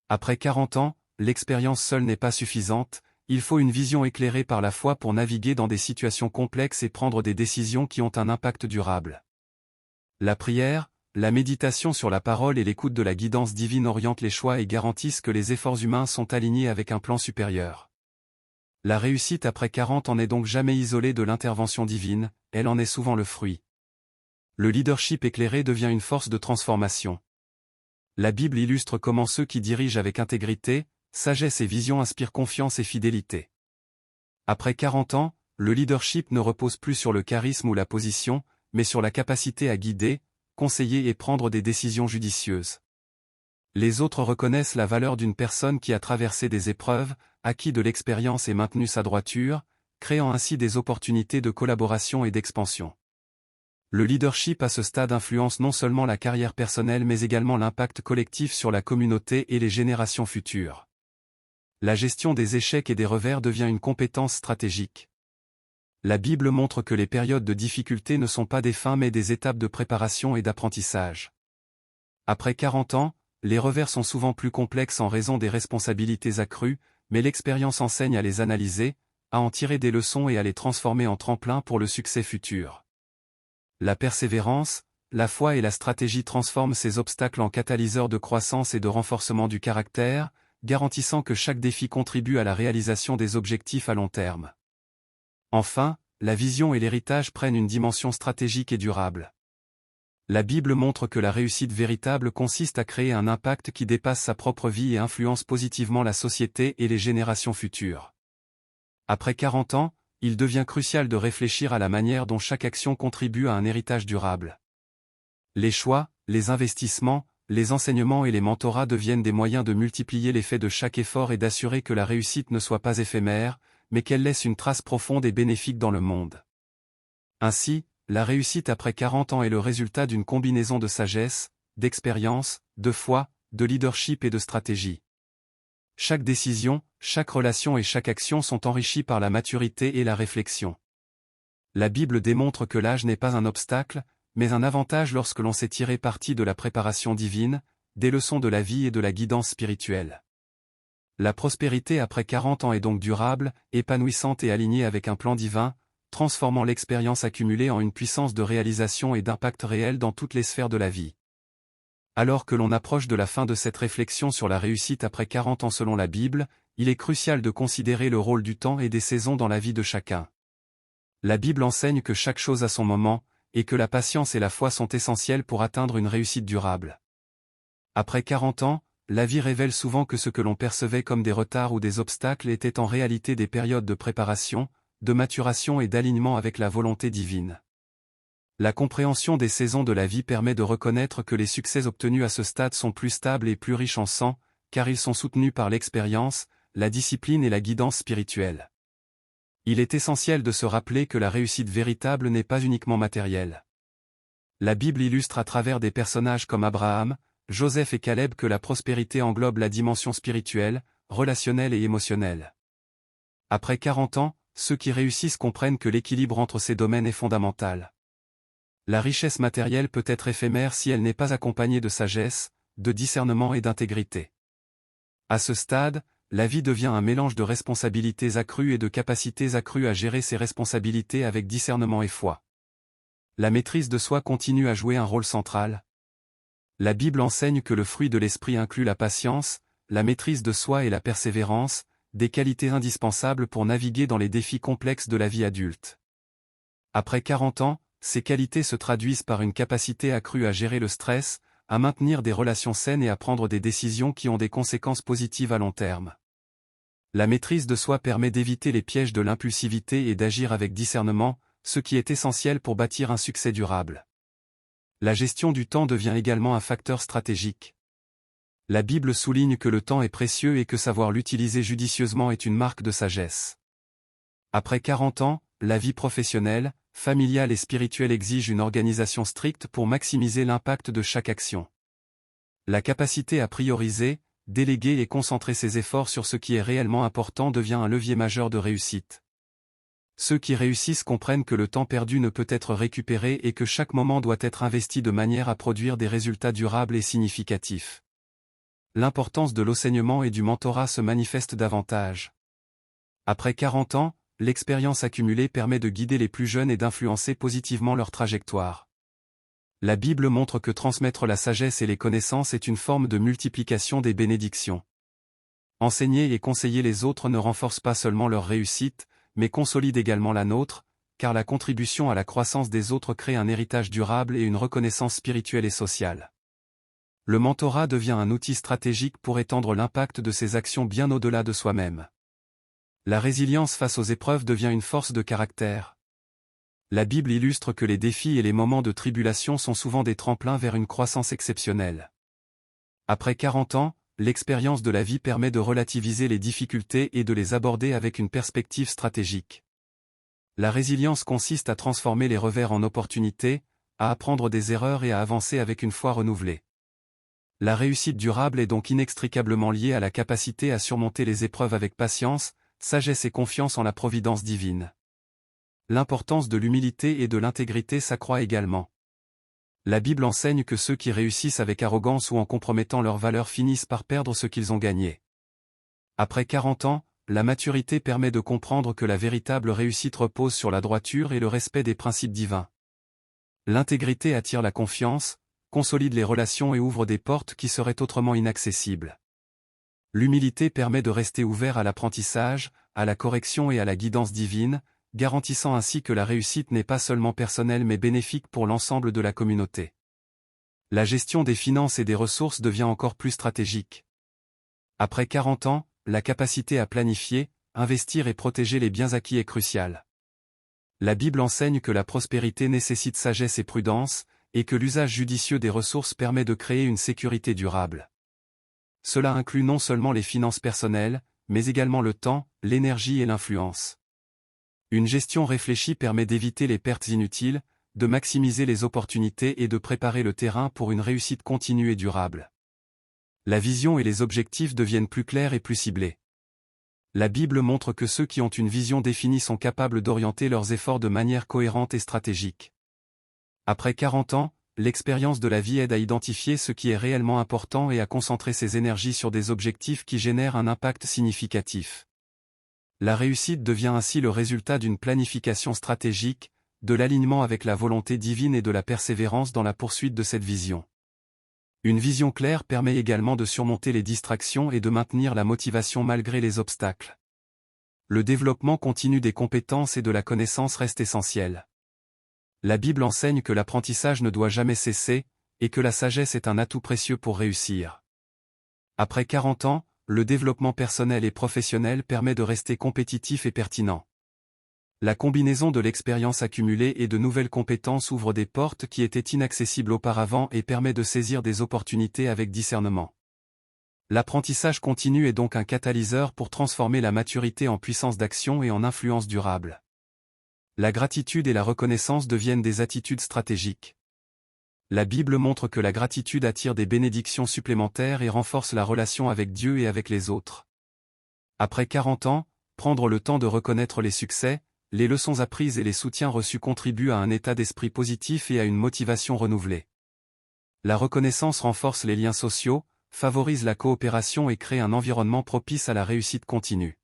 [SPEAKER 1] Après 40 ans, l'expérience seule n'est pas suffisante, il faut une vision éclairée par la foi pour naviguer dans des situations complexes et prendre des décisions qui ont un impact durable. La prière, la méditation sur la parole et l'écoute de la guidance divine orientent les choix et garantissent que les efforts humains sont alignés avec un plan supérieur. La réussite après 40 en est donc jamais isolée de l'intervention divine, elle en est souvent le fruit. Le leadership éclairé devient une force de transformation. La Bible illustre comment ceux qui dirigent avec intégrité, sagesse et vision inspirent confiance et fidélité. Après 40 ans, le leadership ne repose plus sur le charisme ou la position, mais sur la capacité à guider, conseiller et prendre des décisions judicieuses. Les autres reconnaissent la valeur d'une personne qui a traversé des épreuves, acquis de l'expérience et maintenu sa droiture, créant ainsi des opportunités de collaboration et d'expansion. Le leadership à ce stade influence non seulement la carrière personnelle mais également l'impact collectif sur la communauté et les générations futures. La gestion des échecs et des revers devient une compétence stratégique. La Bible montre que les périodes de difficulté ne sont pas des fins mais des étapes de préparation et d'apprentissage. Après 40 ans, les revers sont souvent plus complexes en raison des responsabilités accrues, mais l'expérience enseigne à les analyser, à en tirer des leçons et à les transformer en tremplin pour le succès futur. La persévérance, la foi et la stratégie transforment ces obstacles en catalyseurs de croissance et de renforcement du caractère, garantissant que chaque défi contribue à la réalisation des objectifs à long terme. Enfin, la vision et l'héritage prennent une dimension stratégique et durable. La Bible montre que la réussite véritable consiste à créer un impact qui dépasse sa propre vie et influence positivement la société et les générations futures. Après 40 ans, il devient crucial de réfléchir à la manière dont chaque action contribue à un héritage durable. Les choix, les investissements, les enseignements et les mentorats deviennent des moyens de multiplier l'effet de chaque effort et d'assurer que la réussite ne soit pas éphémère, mais qu'elle laisse une trace profonde et bénéfique dans le monde. Ainsi, la réussite après 40 ans est le résultat d'une combinaison de sagesse, d'expérience, de foi, de leadership et de stratégie. Chaque décision, chaque relation et chaque action sont enrichies par la maturité et la réflexion. La Bible démontre que l'âge n'est pas un obstacle, mais un avantage lorsque l'on sait tirer parti de la préparation divine, des leçons de la vie et de la guidance spirituelle. La prospérité après 40 ans est donc durable, épanouissante et alignée avec un plan divin, transformant l'expérience accumulée en une puissance de réalisation et d'impact réel dans toutes les sphères de la vie. Alors que l'on approche de la fin de cette réflexion sur la réussite après 40 ans selon la Bible, il est crucial de considérer le rôle du temps et des saisons dans la vie de chacun. La Bible enseigne que chaque chose a son moment, et que la patience et la foi sont essentielles pour atteindre une réussite durable. Après 40 ans, la vie révèle souvent que ce que l'on percevait comme des retards ou des obstacles étaient en réalité des périodes de préparation, de maturation et d'alignement avec la volonté divine. La compréhension des saisons de la vie permet de reconnaître que les succès obtenus à ce stade sont plus stables et plus riches en sang, car ils sont soutenus par l'expérience, la discipline et la guidance spirituelle. Il est essentiel de se rappeler que la réussite véritable n'est pas uniquement matérielle. La Bible illustre à travers des personnages comme Abraham, Joseph et Caleb que la prospérité englobe la dimension spirituelle, relationnelle et émotionnelle. Après 40 ans, ceux qui réussissent comprennent que l'équilibre entre ces domaines est fondamental. La richesse matérielle peut être éphémère si elle n'est pas accompagnée de sagesse, de discernement et d'intégrité. À ce stade, la vie devient un mélange de responsabilités accrues et de capacités accrues à gérer ces responsabilités avec discernement et foi. La maîtrise de soi continue à jouer un rôle central. La Bible enseigne que le fruit de l'esprit inclut la patience, la maîtrise de soi et la persévérance, des qualités indispensables pour naviguer dans les défis complexes de la vie adulte. Après 40 ans, ces qualités se traduisent par une capacité accrue à gérer le stress, à maintenir des relations saines et à prendre des décisions qui ont des conséquences positives à long terme. La maîtrise de soi permet d'éviter les pièges de l'impulsivité et d'agir avec discernement, ce qui est essentiel pour bâtir un succès durable. La gestion du temps devient également un facteur stratégique. La Bible souligne que le temps est précieux et que savoir l'utiliser judicieusement est une marque de sagesse. Après 40 ans, la vie professionnelle, familiale et spirituelle exige une organisation stricte pour maximiser l'impact de chaque action. La capacité à prioriser, déléguer et concentrer ses efforts sur ce qui est réellement important devient un levier majeur de réussite. Ceux qui réussissent comprennent que le temps perdu ne peut être récupéré et que chaque moment doit être investi de manière à produire des résultats durables et significatifs. L'importance de l'enseignement et du mentorat se manifeste davantage. Après 40 ans, l'expérience accumulée permet de guider les plus jeunes et d'influencer positivement leur trajectoire. La Bible montre que transmettre la sagesse et les connaissances est une forme de multiplication des bénédictions. Enseigner et conseiller les autres ne renforce pas seulement leur réussite, mais consolide également la nôtre, car la contribution à la croissance des autres crée un héritage durable et une reconnaissance spirituelle et sociale. Le mentorat devient un outil stratégique pour étendre l'impact de ses actions bien au-delà de soi-même. La résilience face aux épreuves devient une force de caractère. La Bible illustre que les défis et les moments de tribulation sont souvent des tremplins vers une croissance exceptionnelle. Après 40 ans, l'expérience de la vie permet de relativiser les difficultés et de les aborder avec une perspective stratégique. La résilience consiste à transformer les revers en opportunités, à apprendre des erreurs et à avancer avec une foi renouvelée. La réussite durable est donc inextricablement liée à la capacité à surmonter les épreuves avec patience, sagesse et confiance en la providence divine. L'importance de l'humilité et de l'intégrité s'accroît également. La Bible enseigne que ceux qui réussissent avec arrogance ou en compromettant leurs valeurs finissent par perdre ce qu'ils ont gagné. Après 40 ans, la maturité permet de comprendre que la véritable réussite repose sur la droiture et le respect des principes divins. L'intégrité attire la confiance, consolide les relations et ouvre des portes qui seraient autrement inaccessibles. L'humilité permet de rester ouvert à l'apprentissage, à la correction et à la guidance divine, garantissant ainsi que la réussite n'est pas seulement personnelle mais bénéfique pour l'ensemble de la communauté. La gestion des finances et des ressources devient encore plus stratégique. Après 40 ans, la capacité à planifier, investir et protéger les biens acquis est cruciale. La Bible enseigne que la prospérité nécessite sagesse et prudence, et que l'usage judicieux des ressources permet de créer une sécurité durable. Cela inclut non seulement les finances personnelles, mais également le temps, l'énergie et l'influence. Une gestion réfléchie permet d'éviter les pertes inutiles, de maximiser les opportunités et de préparer le terrain pour une réussite continue et durable. La vision et les objectifs deviennent plus clairs et plus ciblés. La Bible montre que ceux qui ont une vision définie sont capables d'orienter leurs efforts de manière cohérente et stratégique. Après 40 ans, l'expérience de la vie aide à identifier ce qui est réellement important et à concentrer ses énergies sur des objectifs qui génèrent un impact significatif. La réussite devient ainsi le résultat d'une planification stratégique, de l'alignement avec la volonté divine et de la persévérance dans la poursuite de cette vision. Une vision claire permet également de surmonter les distractions et de maintenir la motivation malgré les obstacles. Le développement continu des compétences et de la connaissance reste essentiel. La Bible enseigne que l'apprentissage ne doit jamais cesser, et que la sagesse est un atout précieux pour réussir. Après 40 ans, le développement personnel et professionnel permet de rester compétitif et pertinent. La combinaison de l'expérience accumulée et de nouvelles compétences ouvre des portes qui étaient inaccessibles auparavant et permet de saisir des opportunités avec discernement. L'apprentissage continu est donc un catalyseur pour transformer la maturité en puissance d'action et en influence durable. La gratitude et la reconnaissance deviennent des attitudes stratégiques. La Bible montre que la gratitude attire des bénédictions supplémentaires et renforce la relation avec Dieu et avec les autres. Après 40 ans, prendre le temps de reconnaître les succès, les leçons apprises et les soutiens reçus contribuent à un état d'esprit positif et à une motivation renouvelée. La reconnaissance renforce les liens sociaux, favorise la coopération et crée un environnement propice à la réussite continue.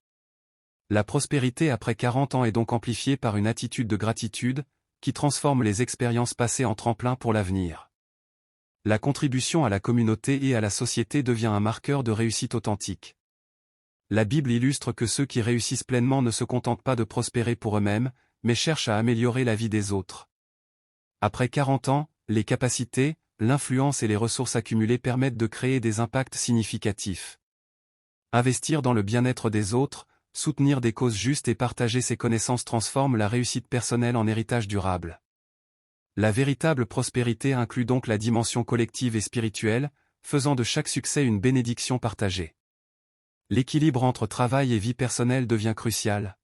[SPEAKER 1] La prospérité après 40 ans est donc amplifiée par une attitude de gratitude, qui transforme les expériences passées en tremplin pour l'avenir. La contribution à la communauté et à la société devient un marqueur de réussite authentique. La Bible illustre que ceux qui réussissent pleinement ne se contentent pas de prospérer pour eux-mêmes, mais cherchent à améliorer la vie des autres. Après 40 ans, les capacités, l'influence et les ressources accumulées permettent de créer des impacts significatifs. Investir dans le bien-être des autres, soutenir des causes justes et partager ses connaissances transforme la réussite personnelle en héritage durable. La véritable prospérité inclut donc la dimension collective et spirituelle, faisant de chaque succès une bénédiction partagée. L'équilibre entre travail et vie personnelle devient crucial.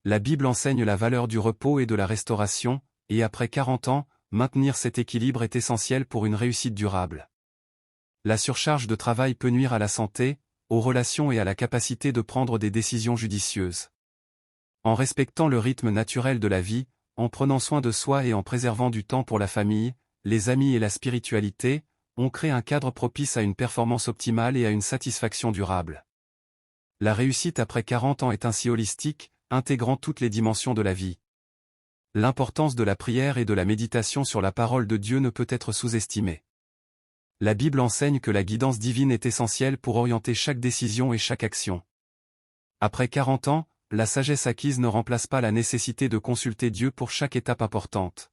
[SPEAKER 1] La Bible enseigne la valeur du repos et de la restauration, et après 40 ans, maintenir cet équilibre est essentiel pour une réussite durable. La surcharge de travail peut nuire à la santé, aux relations et à la capacité de prendre des décisions judicieuses. En respectant le rythme naturel de la vie, en prenant soin de soi et en préservant du temps pour la famille, les amis et la spiritualité, on crée un cadre propice à une performance optimale et à une satisfaction durable. La réussite après 40 ans est ainsi holistique, intégrant toutes les dimensions de la vie. L'importance de la prière et de la méditation sur la parole de Dieu ne peut être sous-estimée. La Bible enseigne que la guidance divine est essentielle pour orienter chaque décision et chaque action. Après 40 ans, la sagesse acquise ne remplace pas la nécessité de consulter Dieu pour chaque étape importante.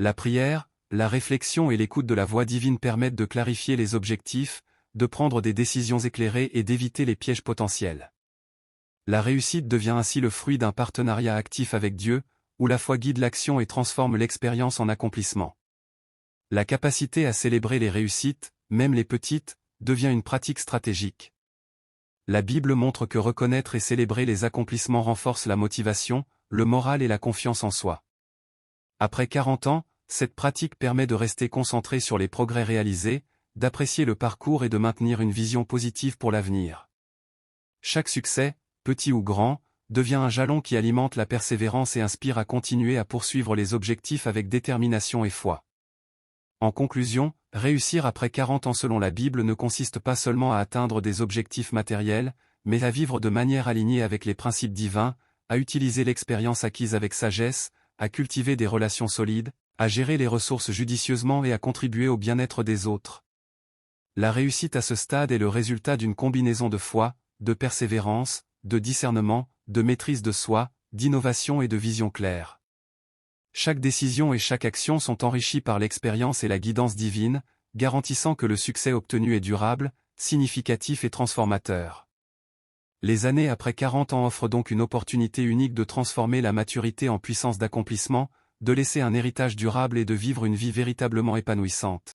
[SPEAKER 1] La prière, la réflexion et l'écoute de la voix divine permettent de clarifier les objectifs, de prendre des décisions éclairées et d'éviter les pièges potentiels. La réussite devient ainsi le fruit d'un partenariat actif avec Dieu, où la foi guide l'action et transforme l'expérience en accomplissement. La capacité à célébrer les réussites, même les petites, devient une pratique stratégique. La Bible montre que reconnaître et célébrer les accomplissements renforce la motivation, le moral et la confiance en soi. Après 40 ans, cette pratique permet de rester concentré sur les progrès réalisés, d'apprécier le parcours et de maintenir une vision positive pour l'avenir. Chaque succès, petit ou grand, devient un jalon qui alimente la persévérance et inspire à continuer à poursuivre les objectifs avec détermination et foi. En conclusion, réussir après 40 ans selon la Bible ne consiste pas seulement à atteindre des objectifs matériels, mais à vivre de manière alignée avec les principes divins, à utiliser l'expérience acquise avec sagesse, à cultiver des relations solides, à gérer les ressources judicieusement et à contribuer au bien-être des autres. La réussite à ce stade est le résultat d'une combinaison de foi, de persévérance, de discernement, de maîtrise de soi, d'innovation et de vision claire. Chaque décision et chaque action sont enrichies par l'expérience et la guidance divine, garantissant que le succès obtenu est durable, significatif et transformateur. Les années après 40 ans offrent donc une opportunité unique de transformer la maturité en puissance d'accomplissement, de laisser un héritage durable et de vivre une vie véritablement épanouissante.